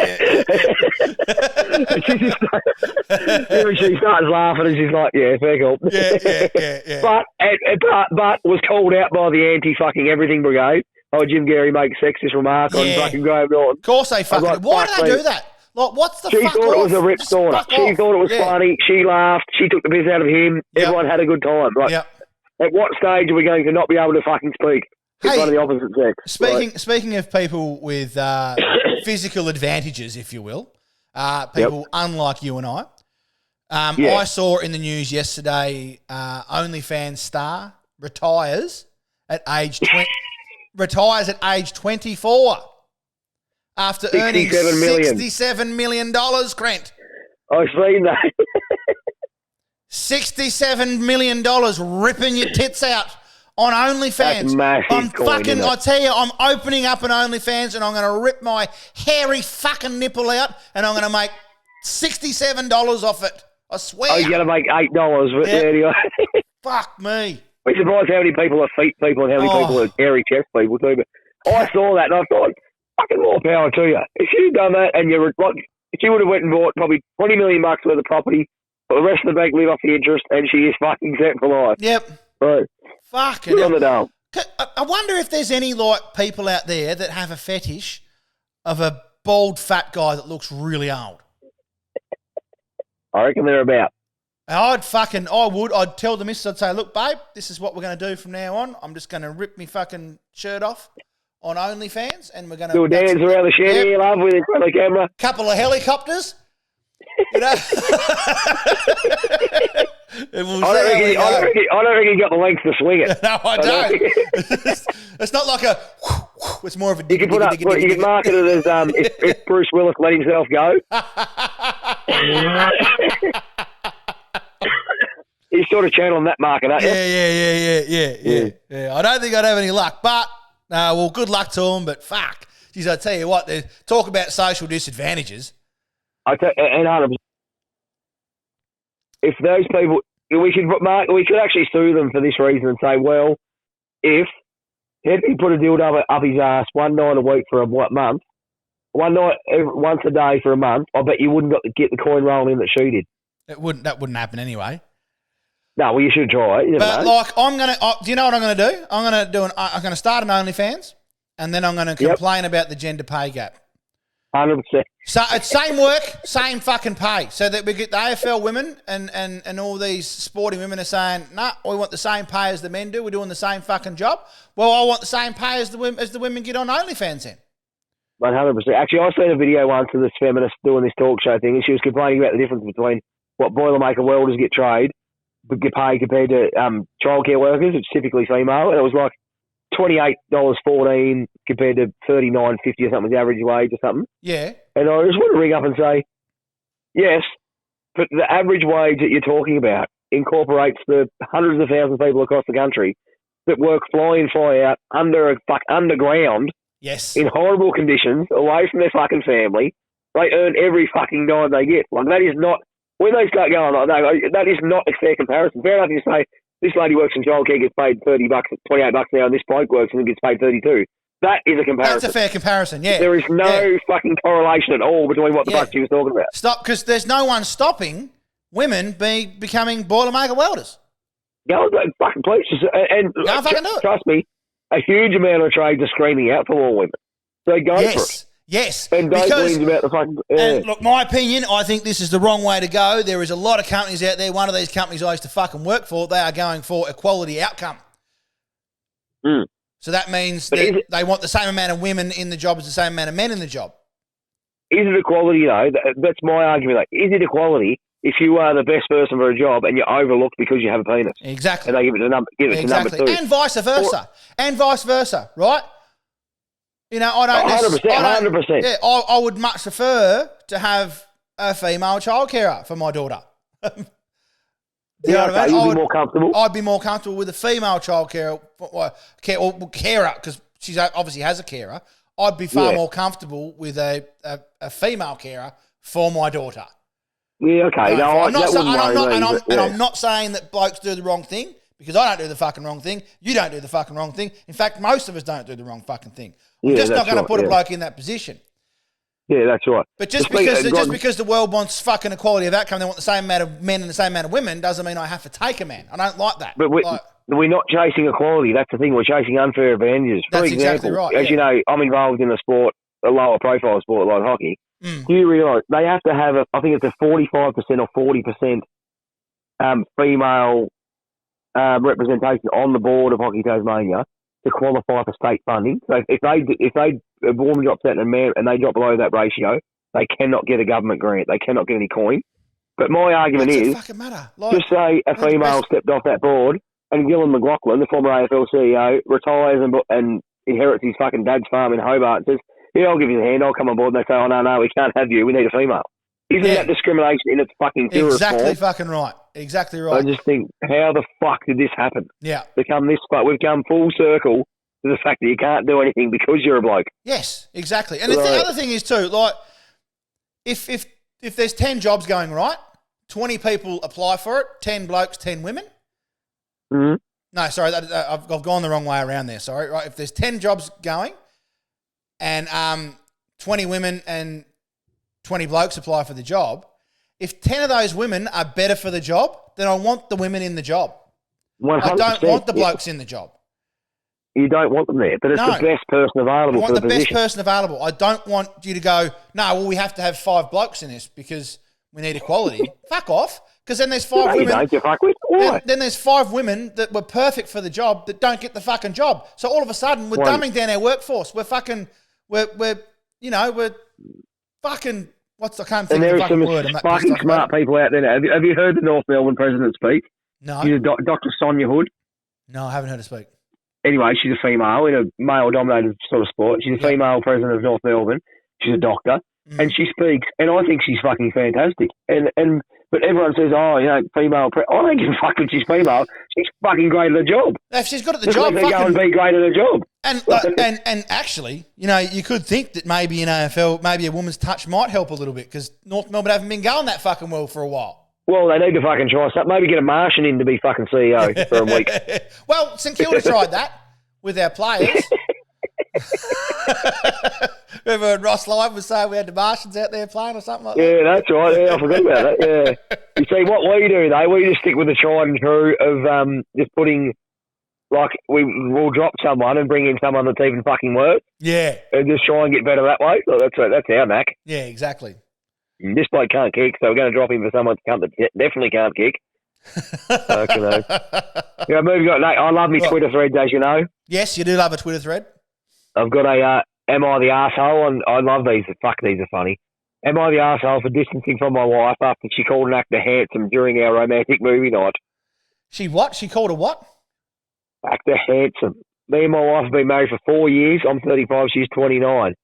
She starts laughing and she's like, "Yeah, fair call." Yeah. But was called out by the anti-fucking everything brigade. Oh, Jim Carrey makes sexist remark on fucking Graham Norton. Of course they fucking. Like, why do they do that? Like, what's the She fuck thought off? it was a rip sauna. She thought it was funny. She laughed. She took the piss out of him. Everyone had a good time. Right? At what stage are we going to not be able to fucking speak in front of the opposite sex? Speaking of people with physical advantages, if you will, people unlike you and I, I saw in the news yesterday, OnlyFans star retires at age 24 after earning $67 million, Crent. I've seen that. $67 million ripping your tits out on OnlyFans. That's massive coin, I tell you, I'm opening up an OnlyFans and I'm going to rip my hairy fucking nipple out and I'm going to make $67 off it. I swear. Oh, you're going to make $8 with it anyway. Fuck me. We're surprised how many people are feet people and how many people are hairy chest people too. But I saw that and I thought, fucking more power to you. If you'd done that and if you would have went and bought probably $20 million worth of property, but the rest of the bank live off the interest, and she is fucking set for life. Yep. Right. Fucking. On the dome. I wonder if there's any people out there that have a fetish of a bald fat guy that looks really old. I reckon they're about. I'd tell the missus, I'd say, look, babe, this is what we're going to do from now on. I'm just going to rip me fucking shirt off on OnlyFans, and we're going to do a dance around the shed here, love, with in front of the camera. Couple of helicopters. You know? I don't reckon you got the length to swing it. No, I don't. It's not like a. It's more of a. You can you can market it as if Bruce Willis let himself go. He's sort of channeling that market, aren't you? Yeah. I don't think I'd have any luck, but well, good luck to him. But fuck, geez, I tell you what, talk about social disadvantages. If those people, we could actually sue them for this reason and say, well, if he put a dildo up his ass one night a week for a month, once a day for a month, I bet you wouldn't get the coin rolling in that she did. That wouldn't happen anyway. No, well, you should try it. But like, do you know what I'm going to do? I'm going to start an OnlyFans, and then I'm going to complain about the gender pay gap. 100%. So it's same work, same fucking pay. So that we get the AFL women and all these sporting women are saying, nah, we want the same pay as the men do. We're doing the same fucking job. Well, I want the same pay as the women get on OnlyFans then. 100%. Actually, I seen a video once of this feminist doing this talk show thing, and she was complaining about the difference between what Boilermaker welders get paid compared to childcare workers, which is typically female. And it was like $28.14 compared to $39.50 or something, the average wage or something. Yeah. And I just want to ring up and say, yes, but the average wage that you're talking about incorporates the hundreds of thousands of people across the country that work fly in, fly out underground. Yes. In horrible conditions, away from their fucking family. They earn every fucking dime they get. Like, that is not, when they start going like that is not a fair comparison. Fair enough, you say, this lady works in childcare, gets paid $30, $28 now, and this bloke works and gets paid $32. That is a comparison. That's a fair comparison, yeah. There is no fucking correlation at all between what the fuck she was talking about. Stop, because there's no one stopping women becoming Boilermaker welders. Go fucking please. And fucking do it. Trust me, a huge amount of trades are screaming out for more women. So go for it. Yes. And don't whinge about the fucking... And look, my opinion, I think this is the wrong way to go. There is a lot of companies out there. One of these companies I used to fucking work for, they are going for equality outcome. Mm. So that means that they want the same amount of women in the job as the same amount of men in the job. Is it equality, though? That's my argument. Is it equality if you are the best person for a job and you're overlooked because you have a penis. Exactly. And they give it to number two. And vice versa. Right? You know, I don't... 100%. Yeah, I would much prefer to have a female childcarer for my daughter. You know what I mean? You'd be more comfortable. I'd be more comfortable with a female childcarer or carer, because she obviously has a carer. I'd be far more comfortable with a female carer for my daughter. Yeah, okay. I'm not saying that blokes do the wrong thing, because I don't do the fucking wrong thing. You don't do the fucking wrong thing. In fact, most of us don't do the wrong fucking thing. We're just not going to put a bloke in that position. Yeah, that's right. But just because the world wants fucking equality of outcome, they want the same amount of men and the same amount of women, doesn't mean I have to take a man. I don't like that. But we're not chasing equality. That's the thing. We're chasing unfair advantages. For That's example, exactly right. as you know, I'm involved in a lower profile sport like hockey. Do you realise they have to have I think it's a 45% or 40% female representation on the board of Hockey Tasmania to qualify for state funding. So if a woman drops out and they drop below that ratio, they cannot get a government grant. They cannot get any coin. But my argument is, just say a female stepped off that board and Gillan McLaughlin, the former AFL CEO, retires and inherits his fucking dad's farm in Hobart and says, yeah, I'll give you the hand, I'll come on board. And they say, oh, no, we can't have you. We need a female. Isn't that discrimination in its fucking purest form? Exactly fucking right. Exactly right. I just think, how the fuck did this happen? Yeah. We've come full circle to the fact that you can't do anything because you're a bloke. Yes, exactly. And the other thing is too, like, if there's 10 jobs going right, 20 people apply for it, 10 blokes, 10 women. Mm-hmm. No, sorry, I've gone the wrong way around there. Sorry, right? If there's 10 jobs going, and 20 women and 20 blokes apply for the job, if 10 of those women are better for the job, then I want the women in the job. 100%. I don't want the blokes in the job. You don't want them there, but it's the best person available for the position. I want the best person available. I don't want you to go, no, well, we have to have 5 blokes in this because we need equality. Fuck off. Because then there's 5 women. Don't you fuck with? Why? Then there's 5 women that were perfect for the job that don't get the fucking job. So all of a sudden, we're dumbing down our workforce. We're fucking, we're fucking, I can't think of the fucking word. And there are some fucking smart people out there now. Have you heard the North Melbourne president speak? No. She's Dr. Sonia Hood. No, I haven't heard her speak. Anyway, she's a female in a male-dominated sort of sport. She's a female president of North Melbourne. She's a doctor. And she speaks, and I think she's fucking fantastic. But everyone says, oh, female. I don't give a fuck if she's female. She's fucking great at the job. If she's good at the job, go and be great at the job. And actually, you could think that maybe in AFL, maybe a woman's touch might help a little bit because North Melbourne haven't been going that fucking well for a while. Well, they need to fucking try something. Maybe get a Martian in to be fucking CEO for a week. Well, St Kilda tried that with our players. Remember when Ross Lyon was saying we had the Martians out there playing or something like that? Yeah, that's right. Yeah, I forgot about that. Yeah. You see, what we do, though, we just stick with the tried and true of just putting, like, we'll drop someone and bring in someone that's even fucking worse. Yeah. And just try and get better that way. So that's our knack. Yeah, exactly. This bloke can't kick, so we're going to drop him for someone that definitely can't kick. Moving on. I love my Twitter threads, as you know. Yes, you do love a Twitter thread. I've got a am I the arsehole? And I love these. Fuck, these are funny. Am I the arsehole for distancing from my wife after she called an actor handsome during our romantic movie night? She what? She called a what? Actor handsome. Me and my wife have been married for 4 years. I'm 35, she's 29.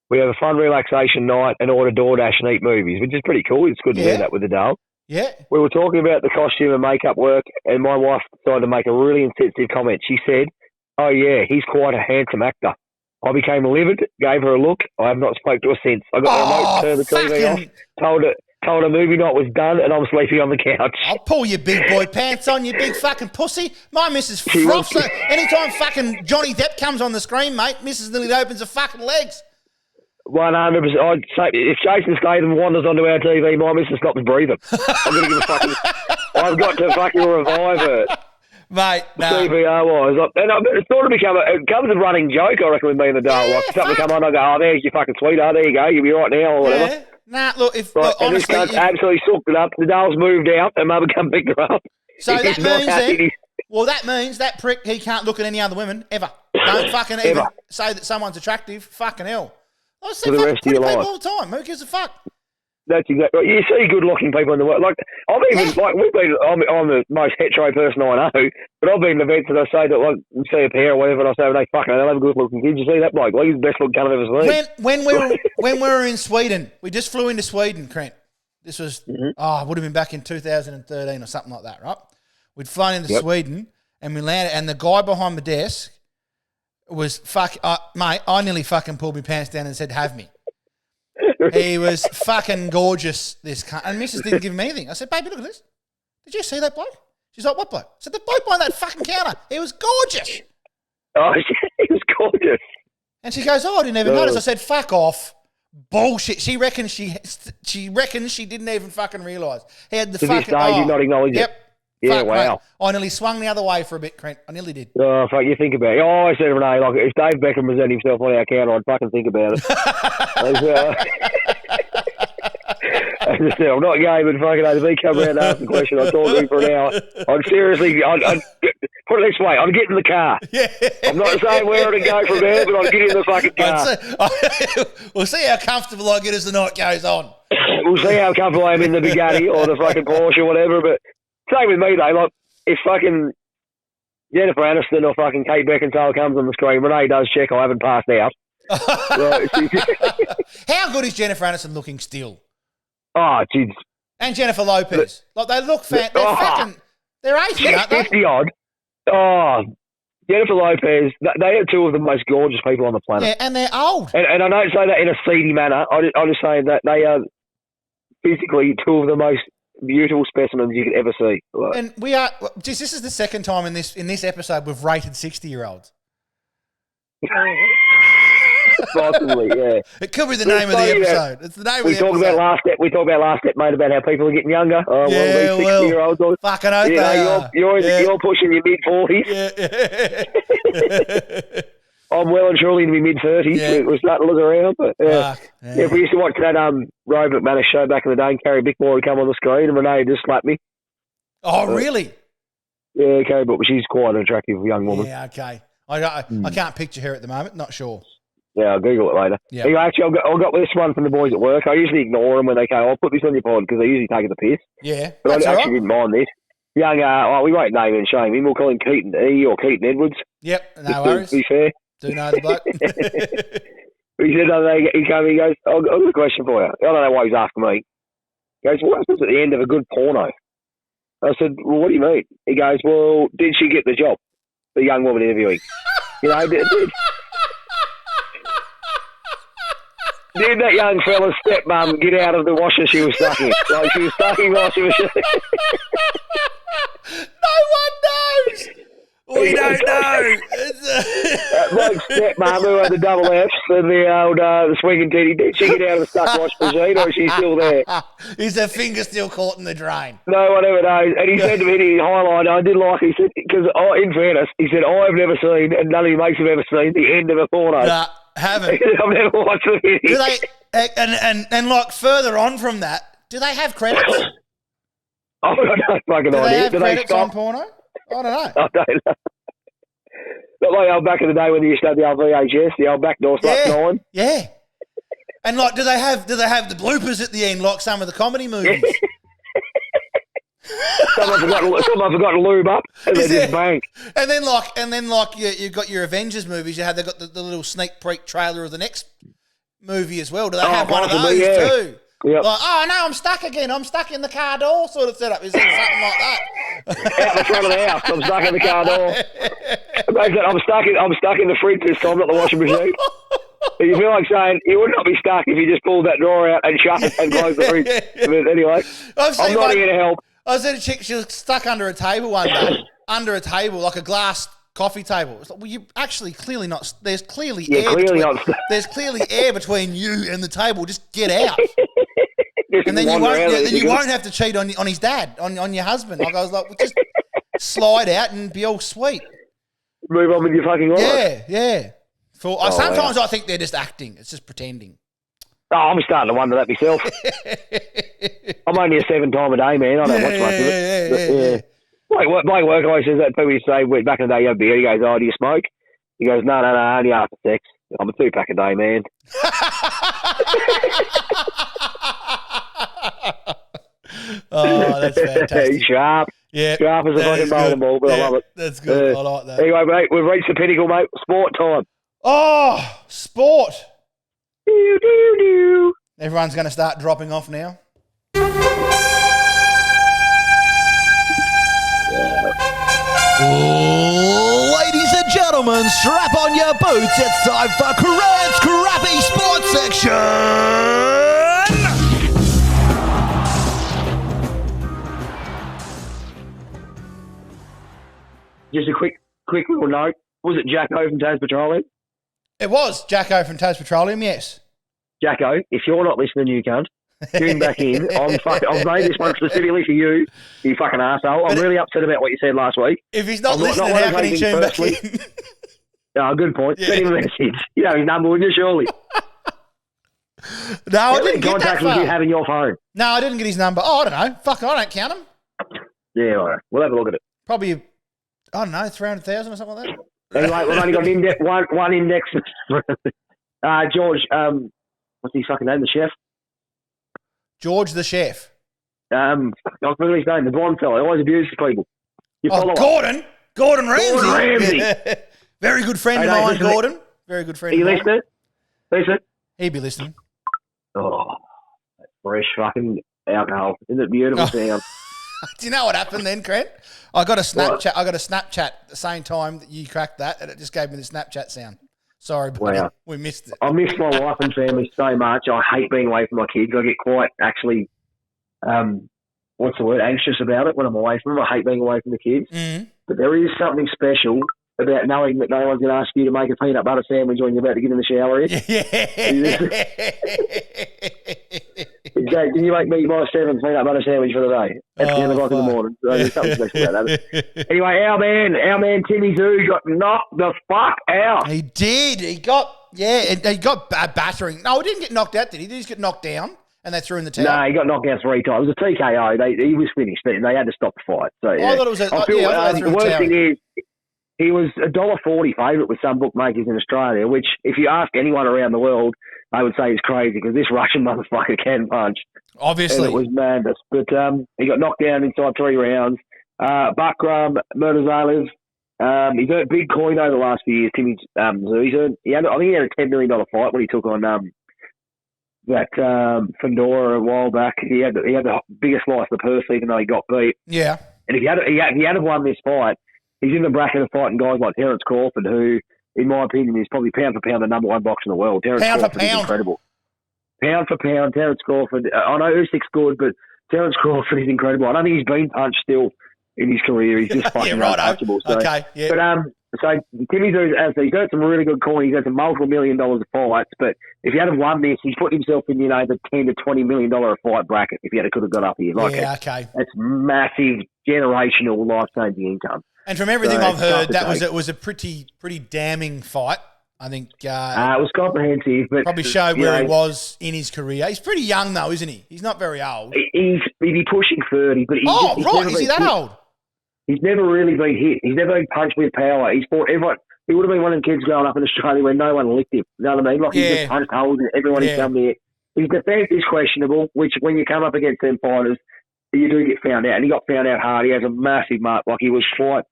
We have a fun relaxation night and order DoorDash and eat movies, which is pretty cool. It's good to do that with the doll. Yeah. We were talking about the costume and makeup work, and my wife decided to make a really insensitive comment. She said, oh, yeah, he's quite a handsome actor. I became livid, gave her a look. I have not spoke to her since. I got the remote, turned the TV off, told her movie night was done, and I'm sleeping on the couch. I'll pull your big boy pants on, you big fucking pussy. My missus froths. Anytime fucking Johnny Depp comes on the screen, mate, missus nearly opens her fucking legs. 100%. I'd say if Jason Statham wanders onto our TV, my missus stops breathing. I've got to fucking revive her. Mate, no. CPR-wise. And it's sort of it becomes a running joke, I reckon, with me and the dale. Yeah, like, something come on, I go, oh, there's your fucking sweetheart, there you go, you'll be right now, or whatever. Yeah. Nah, look, and this guy's absolutely sucked it up. The dale's moved out, and mother come pick her up. So that means that prick, he can't look at any other women, ever. Don't fucking even say that someone's attractive. Fucking hell. I say fucking pretty people all the time. Who gives a fuck? That's exactly. You see good-looking people in the world. Like I'm the most hetero person I know, but I've been to events and I say that like you see a pair or whatever, and I say, "They fucking, they'll have a good-looking kid." You see that bloke? Like he's the best looking cunt I've ever seen. When we were in Sweden, we just flew into Sweden, Trent. This was would have been back in 2013 or something like that, right? We'd flown into Sweden and we landed, and the guy behind the desk was mate. I nearly fucking pulled my pants down and said, "Have me." He was fucking gorgeous, this cunt. And Mrs. didn't give him anything. I said, "Baby, look at this. Did you see that bloke?" She's like, "What bloke?" I said, "The bloke behind that fucking counter. He was gorgeous." Oh, he was gorgeous. And she goes, "Oh, I didn't even notice." I said, "Fuck off. Bullshit." She reckons she didn't even fucking realise. He had the to fucking... this day, you not acknowledge Yep. it. Yeah, Fuck, wow. mate. I nearly swung the other way for a bit, Trent. I nearly did. Oh, fuck, you think about it. Oh, I said, Renee, like, if Dave Beckham presented himself on our counter, I'd fucking think about it. I just said, I'm not gay, but fucking, if he come around and ask the question, I'd talk to him for an hour. I'd seriously, I'd put it this way, I'd get in the car. Yeah. I'm not saying where to go from there, but I'd get in the fucking car. We'll see how comfortable I get as the night goes on. We'll see how comfortable I am in the Bugatti or the fucking Porsche or whatever, but same with me, though. Like, if fucking Jennifer Aniston or fucking Kate Beckinsale comes on the screen, Renee does check I haven't passed out. How good is Jennifer Aniston looking still? Oh, geez. And Jennifer Lopez. Like, they look they're 80, aren't they? 50 odd. Oh, Jennifer Lopez, they are two of the most gorgeous people on the planet. Yeah, and they're old. And I don't say that in a seedy manner. I just say that they are physically two of the most beautiful specimens you could ever see. Like, And we are... This is the second time in this episode we've rated 60-year-olds. possibly, yeah. It could be the name of the episode. It's the name of the episode. We talked about last step, mate, about how people are getting younger. Oh, yeah, well, 60-year-olds. Fucking oath they are. You're pushing your mid-40s. Yeah. I'm well and truly in my mid-30s. Yeah. We're starting to look around. But, Yeah, we used to watch that Rove McManus show back in the day, and Carrie Bickmore would come on the screen, and Renee just slapped me. Oh, really? Yeah, Carrie, but she's quite an attractive young woman. Yeah, okay. I can't picture her at the moment. Not sure. Yeah, I'll Google it later. Yep. Anyway, actually, I got this one from the boys at work. I usually ignore them when they go, I'll put this on your pod, because they usually take the piss. Yeah, But that's I all actually right. didn't mind this. Young, we won't name and shame him. We'll call him Keaton E or Keaton Edwards. Yep, no Just worries. to be fair. Do know the bloke. He said, he came in, he goes, I've got a question for you. I don't know why he's asking me. He goes, what happens at the end of a good porno? I said, well, what do you mean? He goes, well, did she get the job? The young woman interviewing. Did that young fella's stepmum get out of the washer she was stuck in? Like, she was stuck in while she was... No one knows. We don't know. That bloke's stepmum who had the double Fs and the old the swinging titty, did she get out of the stuck wash machine or is she still there? Is her finger still caught in the drain? No one ever knows. And he said to me, he highlighted, I did like, he said, because in fairness, he said, I've never seen, and none of you mates have ever seen, the end of a porno. Nah, haven't. I've never watched the video. Do they, and like further on from that, do they have credits? I don't know, fucking Do they idea. have Do they credits on stop? porno? I don't know. I don't know. Not like back in the day when you used to have the old VHS, the old backdoor slap 9. Yeah. And like, do they have the bloopers at the end, like some of the comedy movies? Someone forgot to lube up, and they just bang. And then you've got your Avengers movies. They've got the little sneak peek trailer of the next movie as well. Do they have one of those too? Yep. Like, oh no, I'm stuck again. I'm stuck in the car door sort of setup. Is it something like that? Out the front of the house, I'm stuck in the car door. I'm stuck in the fridge this time, not the washing machine. But you feel like saying you would not be stuck if you just pulled that drawer out and shut it and closed the fridge. But anyway, I'm not here to help. I was at a chick. She was stuck under a table one day. Under a table, like a glass coffee table. It's like, well, you actually clearly not. There's clearly air. There's clearly air between you and the table. Just get out. And then you won't have to cheat on his dad, on your husband. Like I was like, well, just slide out and be all sweet. Move on with your fucking life. Yeah. Sometimes I think they're just acting. It's just pretending. Oh, I'm starting to wonder that myself. I'm only a 7-time a day man. I don't watch much of it. Yeah. My work always says that. People used to say, back in the day you had beer. He goes, oh, do you smoke? He goes, no, only after sex. I'm a 2-pack a day man. Oh, that's fantastic. He's sharp. Yeah, Sharp as a fucking bowling ball, but I love it. That's good. I like that. Anyway, mate, we've reached the pinnacle, mate. Sport time. Oh, sport. Do, do, do. Everyone's going to start dropping off now. Ladies and gentlemen, strap on your boots. It's time for Crant's Crappy Sports Section. Just a quick little note. Was it Jacko from Taz Petroleum? It was Jacko from Taz Petroleum, yes. Jacko, if you're not listening, you cunt. Tune back in. I've made this one specifically for you, you fucking arsehole. I'm really upset about what you said last week. If he's not listening, how can he tune back in? No, good point. Yeah. Send him a message. You know his number, wouldn't you, surely? No, I How many didn't get that contacts would far. you have in your phone? No, I didn't get his number. Oh, I don't know. Fuck, I don't count him. Yeah, all right. We'll have a look at it. Probably, I don't know, 300,000 or something like that. Anyway, we've only got an index, one index. George, what's his fucking name? The chef? George the chef. I forgot his name. The blonde fella. He always abuses people. You follow Oh, up. Gordon Ramsay. Gordon Ramsay. Yeah. Very good friend Hey, of mate, mine, listen, Gordon. Very good friend Are you of mine. listening? Listen. He'd be listening. Oh, that fresh fucking alcohol. Isn't it beautiful sound? Do you know what happened then, Crent? I got a What? Snapchat. I got a Snapchat at the same time that you cracked that, and it just gave me the Snapchat sound. Sorry, buddy. Wow. We missed it. I miss my wife and family so much. I hate being away from my kids. I get quite actually, what's the word, anxious about it when I'm away from them. I hate being away from the kids. Mm. But there is something special about knowing that no one's going to ask you to make a peanut butter sandwich when you're about to get in the shower. Jake, can you make me my 7th peanut butter sandwich for the day? At 10 o'clock in the morning. So there's something special about that. Anyway, our man Timmy Zoo got knocked the fuck out. He did. He got a battering. No, he didn't get knocked out, did he? Did he just get knocked down and they threw in the towel? No, he got knocked out 3 times. It was a TKO. He was finished. They had to stop the fight. So yeah. I thought it was I thought they threw the in the worst towel. thing is he was $1.40 favourite with some bookmakers in Australia, which if you ask anyone around the world, they would say is crazy because this Russian motherfucker can punch. Obviously. And it was madness. But he got knocked down inside 3 rounds. Bakram Murtazalev, he's earned big coin over the last few years, Timmy Zoo. I think he had a $10 million fight when he took on that Fedora a while back. He had the biggest slice of the purse even though he got beat. Yeah. And if he had won this fight, he's in the bracket of fighting guys like Terence Crawford, who, in my opinion, is probably pound for pound the number 1 boxer in the world. Terence Crawford is incredible. Pound for pound, Terence Crawford. I know Usyk's good, but Terence Crawford is incredible. I don't think he's been punched still in his career. He's just fucking untouchable. So, okay, yeah. But so Timmy Zoo, he's got some really good coin. He's got some multiple $1 million of fights. But if he had won this, he's put himself in the $10 to $20 million a fight bracket. If he could have got up here, Okay. That's massive generational life changing income. And from everything So I've heard, it's it was a pretty damning fight. I think it was comprehensive, but probably showed where he was in his career. He's pretty young though, isn't he? He's not very old. He's pushing 30, but he's right, never is he been that hit. old? He's never really been hit. He's never been punched with power. He's fought everyone. He would have been one of the kids growing up in Australia where no one licked him. You know what I mean? Like he just punched holes in everyone who's come there. His defence is questionable, which when you come up against them fighters, you do get found out. And he got found out hard. He has a massive mark. Like he was quite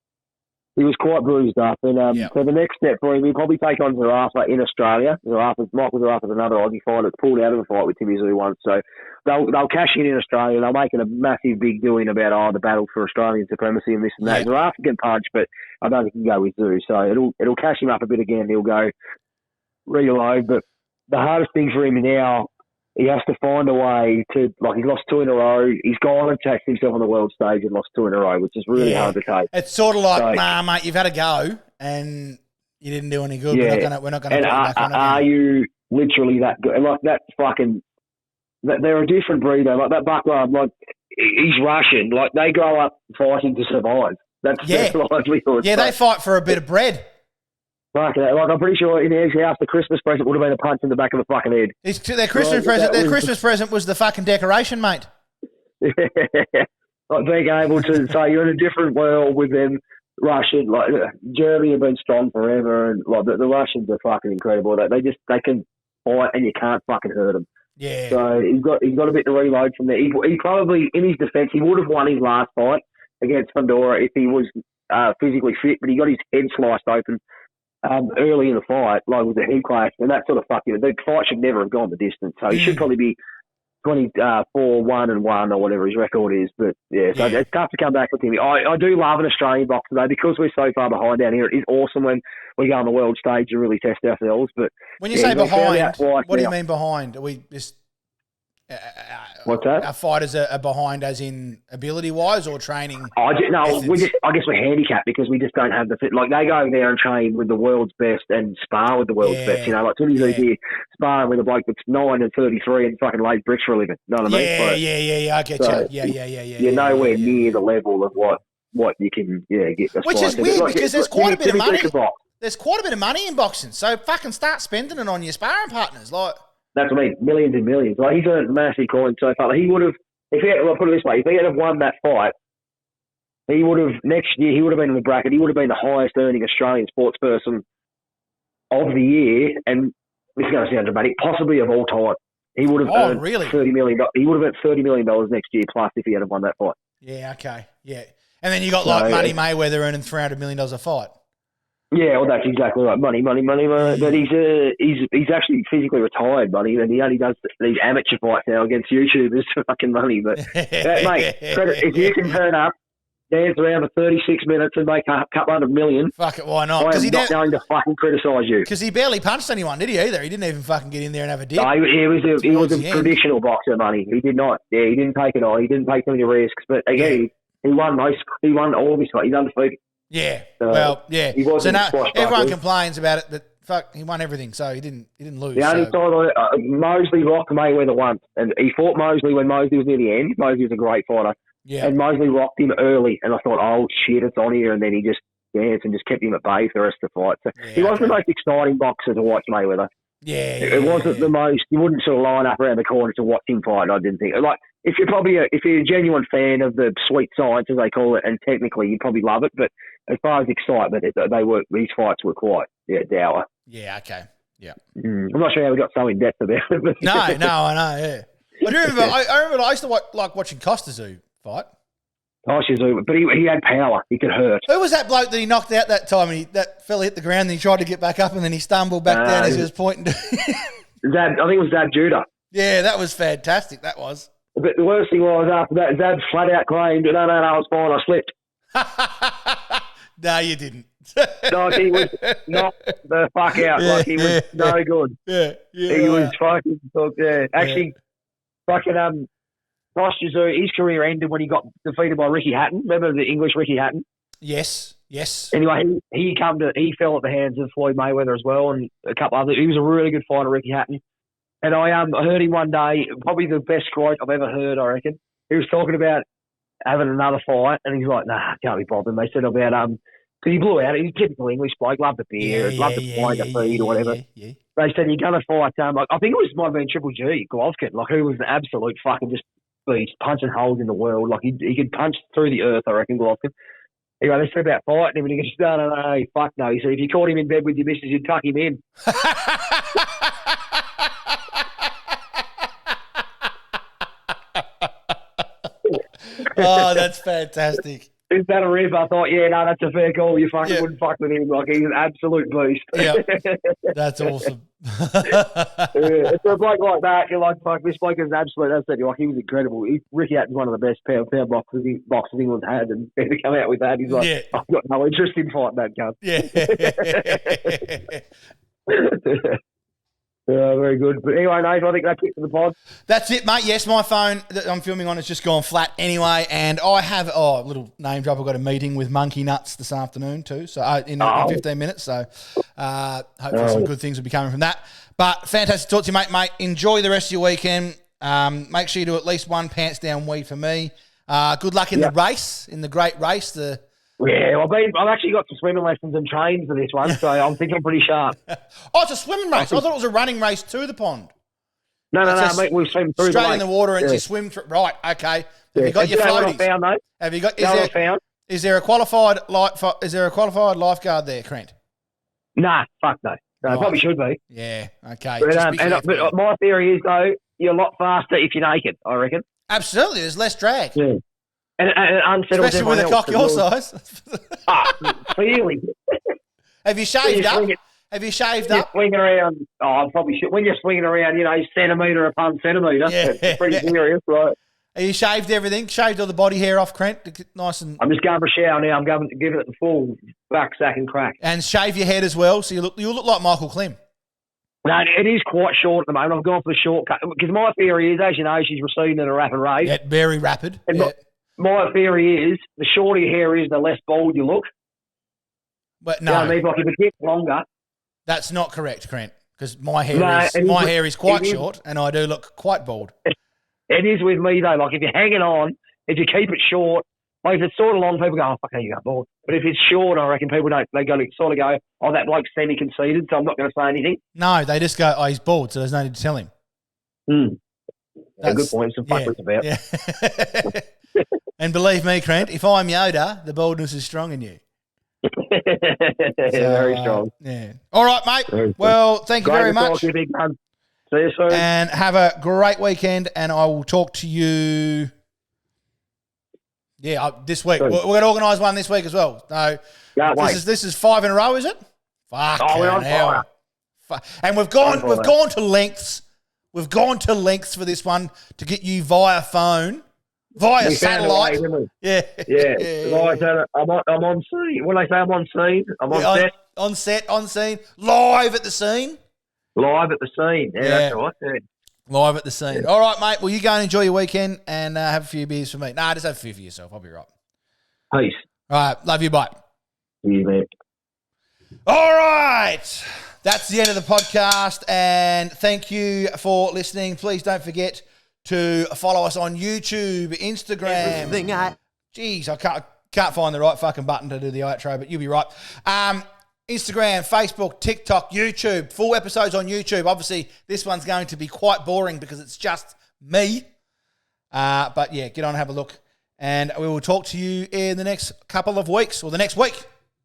bruised up. And so the next step for him, he'll probably take on Zarafa in Australia. Michael Zarafa's another Aussie fighter that's pulled out of a fight with Timmy Zoo once. So they'll cash in Australia. They'll make it a massive big doing about the battle for Australian supremacy and this and that. Zarafa can punch, but I don't think he can go with Zoo. So it'll cash him up a bit again. He'll go reload. But the hardest thing for him now, he has to find a way to, he's lost 2 in a row. He's gone and taxed himself on the world stage and lost 2 in a row, which is really hard to take. It's sort of like, nah, mate, you've had a go and you didn't do any good. Yeah. We're not going to put you back on are you literally that good? Like, that's fucking... They're a different breed, though. Like, that Bakram, he's Russian. Like, they grow up fighting to survive. That's their livelihood. Yeah, they fight for a bit of bread. Like, I'm pretty sure in his house, the Christmas present would have been a punch in the back of the fucking head. Their Christmas present. Their Christmas present was the fucking decoration, mate. Like being able to say you're in a different world with them Russian. Like Germany have been strong forever, and the Russians are fucking incredible. They can fight, and you can't fucking hurt them. Yeah. So he's got a bit to reload from there. He probably, in his defence, he would have won his last fight against Fundora if he was physically fit, but he got his head sliced open early in the fight, like with the head clash, and that sort of fucked him. The fight should never have gone the distance. So he should probably be 24-1-1 or whatever his record is. But yeah, so it's tough to come back with him. I do love an Australian boxer though, because we're so far behind down here. It is awesome when we go on the world stage to really test ourselves. But when you say behind, what do you mean behind? Are we just what's that? Our fighters are behind, as in ability wise or training? I guess we're handicapped because we just don't have the fit. Like they go over there and train with the world's best and spar with the world's best. You know, like Tony's here sparring with a bloke that's 9 and 33 and fucking lays bricks for a living. You know what I mean? Yeah. I get you. Yeah. You're nowhere near the level of what you can get. Which is weird because there's quite a bit of money. There's quite a bit of money in boxing, so fucking start spending it on your sparring partners, like. That's what I mean, millions and millions. Like he's earned massive coins so far. Like, he would have, if he had, put it this way, if he had won that fight, he would have next year. He would have been in the bracket. He would have been the highest earning Australian sports person of the year, and this is going to sound dramatic, possibly of all time. He would have earned $30 million. He would have earned $30 million next year plus if he had won that fight. Yeah. Okay. Yeah. And then you got Money Mayweather earning $300 million a fight. Yeah, well, that's exactly right. Money. But he's actually physically retired, buddy, and he only does these amateur fights now against YouTubers for fucking money. But mate, if you can turn up, dance around for 36 minutes and make a couple $100 million, fuck it, why not? I am not going to fucking criticise you. Because he barely punched anyone, did he? Either he didn't even fucking get in there and have a dip. No, he was a traditional boxer, money. He did not. Yeah, he didn't take it on. He didn't take too many risks. But again, he won most. He won all of his fights. He's undefeated. Yeah, so now everyone complains about it, but fuck, he won everything, so he didn't lose. The only time Mosley rocked Mayweather once, and he fought Mosley when Mosley was near the end. Mosley was a great fighter, and Mosley rocked him early, and I thought, oh shit, it's on here, and then he just danced and just kept him at bay for the rest of the fight. So he wasn't the most exciting boxer to watch, Mayweather. It wasn't the most. You wouldn't sort of line up around the corner to watch him fight. I didn't think. Like if you're a genuine fan of the sweet science as they call it, and technically you probably love it, but as far as excitement, these fights were quite dour. Yeah. Okay. Yeah. I'm not sure how we got so in depth about it. No, I know. Yeah. I remember. I used to like watching Costazoo fight. But he had power. He could hurt. Who was that bloke that he knocked out that time? And that fella hit the ground and he tried to get back up and then he stumbled back down as he was pointing to I think it was Zab Judah. Yeah, that was fantastic. That was. But the worst thing was after that, Zab flat out claimed, no, I was fine. I slipped. No, you didn't. No, he was knocked the fuck out. Like he was no good. Yeah. He was fucking Actually, fucking Costazoo, his career ended when he got defeated by Ricky Hatton. Remember the English Ricky Hatton? Yes. Anyway, he fell at the hands of Floyd Mayweather as well, and a couple others. He was a really good fighter, Ricky Hatton. And I heard him one day, probably the best quote I've ever heard, I reckon. He was talking about having another fight, and he's like, nah, can't be bothered. They said about, because he blew out, he's a typical English bloke, loved the beer, loved the find the feed or whatever. Yeah. They said, you're going to fight, I think it might have been Triple G, Golovkin, like, who was an absolute fucking just beast, punching holes in the world. Like, he could punch through the earth, I reckon, Golovkin. Anyway, they said about fighting him, and he goes, no, fuck no. He said, if you caught him in bed with your missus, you'd tuck him in. Oh, that's fantastic. Is that a rib? I thought, that's a fair call. You fucking wouldn't fuck with him. Like, he's an absolute beast. Yeah, that's awesome. It's a bloke like that. You're like, fuck, this bloke is an absolute asset. Like, he was incredible. Ricky Hatton's one of the best pound boxers England's had, and to come out with that, he's like, I've got no interest in fighting that gun. Yeah. Very good. But anyway, Nate, I think that's it for the pod. That's it, mate. Yes, my phone that I'm filming on has just gone flat anyway, and I have a little name drop. I've got a meeting with Monkey Nuts this afternoon too, so in 15 minutes. So hopefully some good things will be coming from that. But fantastic to talk to you, mate. Enjoy the rest of your weekend. Make sure you do at least one pants down wee for me. Good luck in the race, in the great race. I've actually got some swimming lessons and trains for this one, so I think I'm pretty sharp. Oh, it's a swimming race. I thought it was a running race to the pond. No, mate, we've swum through straight in the water and you swim through. Right, okay. Have you got your floaties? What I found, mate? Have you got? Is there a qualified lifeguard there, Crent? Nah, fuck no. No, right. Probably should be. Yeah, okay. But my theory is though, you're a lot faster if you're naked, I reckon. Absolutely, there's less drag. Yeah. And it unsettles Especially with a everyone cock your else. size. Clearly. Have you shaved up? Have you shaved You're up? swinging around. Oh, I probably should. When you're swinging around, centimetre upon centimetre, it's pretty serious, right? Are you shaved everything? Shaved all the body hair off, Crent? Nice and... I'm just going for a shower now. I'm going to give it the full back, sack and crack. And shave your head as well, so you look like Michael Klim. No, it is quite short at the moment. I've gone for the shortcut. Because my theory is, as you know, she's receding at a rapid rate. Yeah, very rapid. And my theory is, the shorter your hair is, the less bald you look. But no. You know what I mean? Like if it gets longer... That's not correct, Crent, because my hair is quite short and I do look quite bald. It is with me, though. Like, if you're hanging on, if you keep it short, like, if it's sort of long, people go, oh, fuck, you got bald. But if it's short, I reckon people don't. They sort of go, oh, that bloke's semi-conceited, so I'm not going to say anything. No, they just go, oh, he's bald, so there's no need to tell him. A good point. Some fuckwits about. Yeah. And believe me, Crent, if I'm Yoda, the baldness is strong in you. Very strong. Yeah. All right, mate. Well, thank you very much. You, big man. See you soon. And have a great weekend, and I will talk to you. Yeah, this week. We're going to organise one this week as well. So this is 5 in a row, is it? Fuck. Oh, we're on fire. And we've gone to lengths. We've gone to lengths for this one to get you via phone. Via satellite. Yeah. I'm on scene. When I say I'm on scene, I'm on set. On set, on scene. Live at the scene. Live at the scene. Yeah, that's right. Yeah. Live at the scene. All right, mate. Well, you go and enjoy your weekend and have a few beers for me. Nah, just have a few for yourself. I'll be right. Peace. All right. Love you. Bye. See you, mate. All right. That's the end of the podcast. And thank you for listening. Please don't forget to follow us on YouTube, Instagram. Jeez, I can't find the right fucking button to do the outro, but you'll be right. Instagram, Facebook, TikTok, YouTube. Full episodes on YouTube. Obviously, this one's going to be quite boring because it's just me. But yeah, get on and have a look. And we will talk to you in the next couple of weeks or the next week.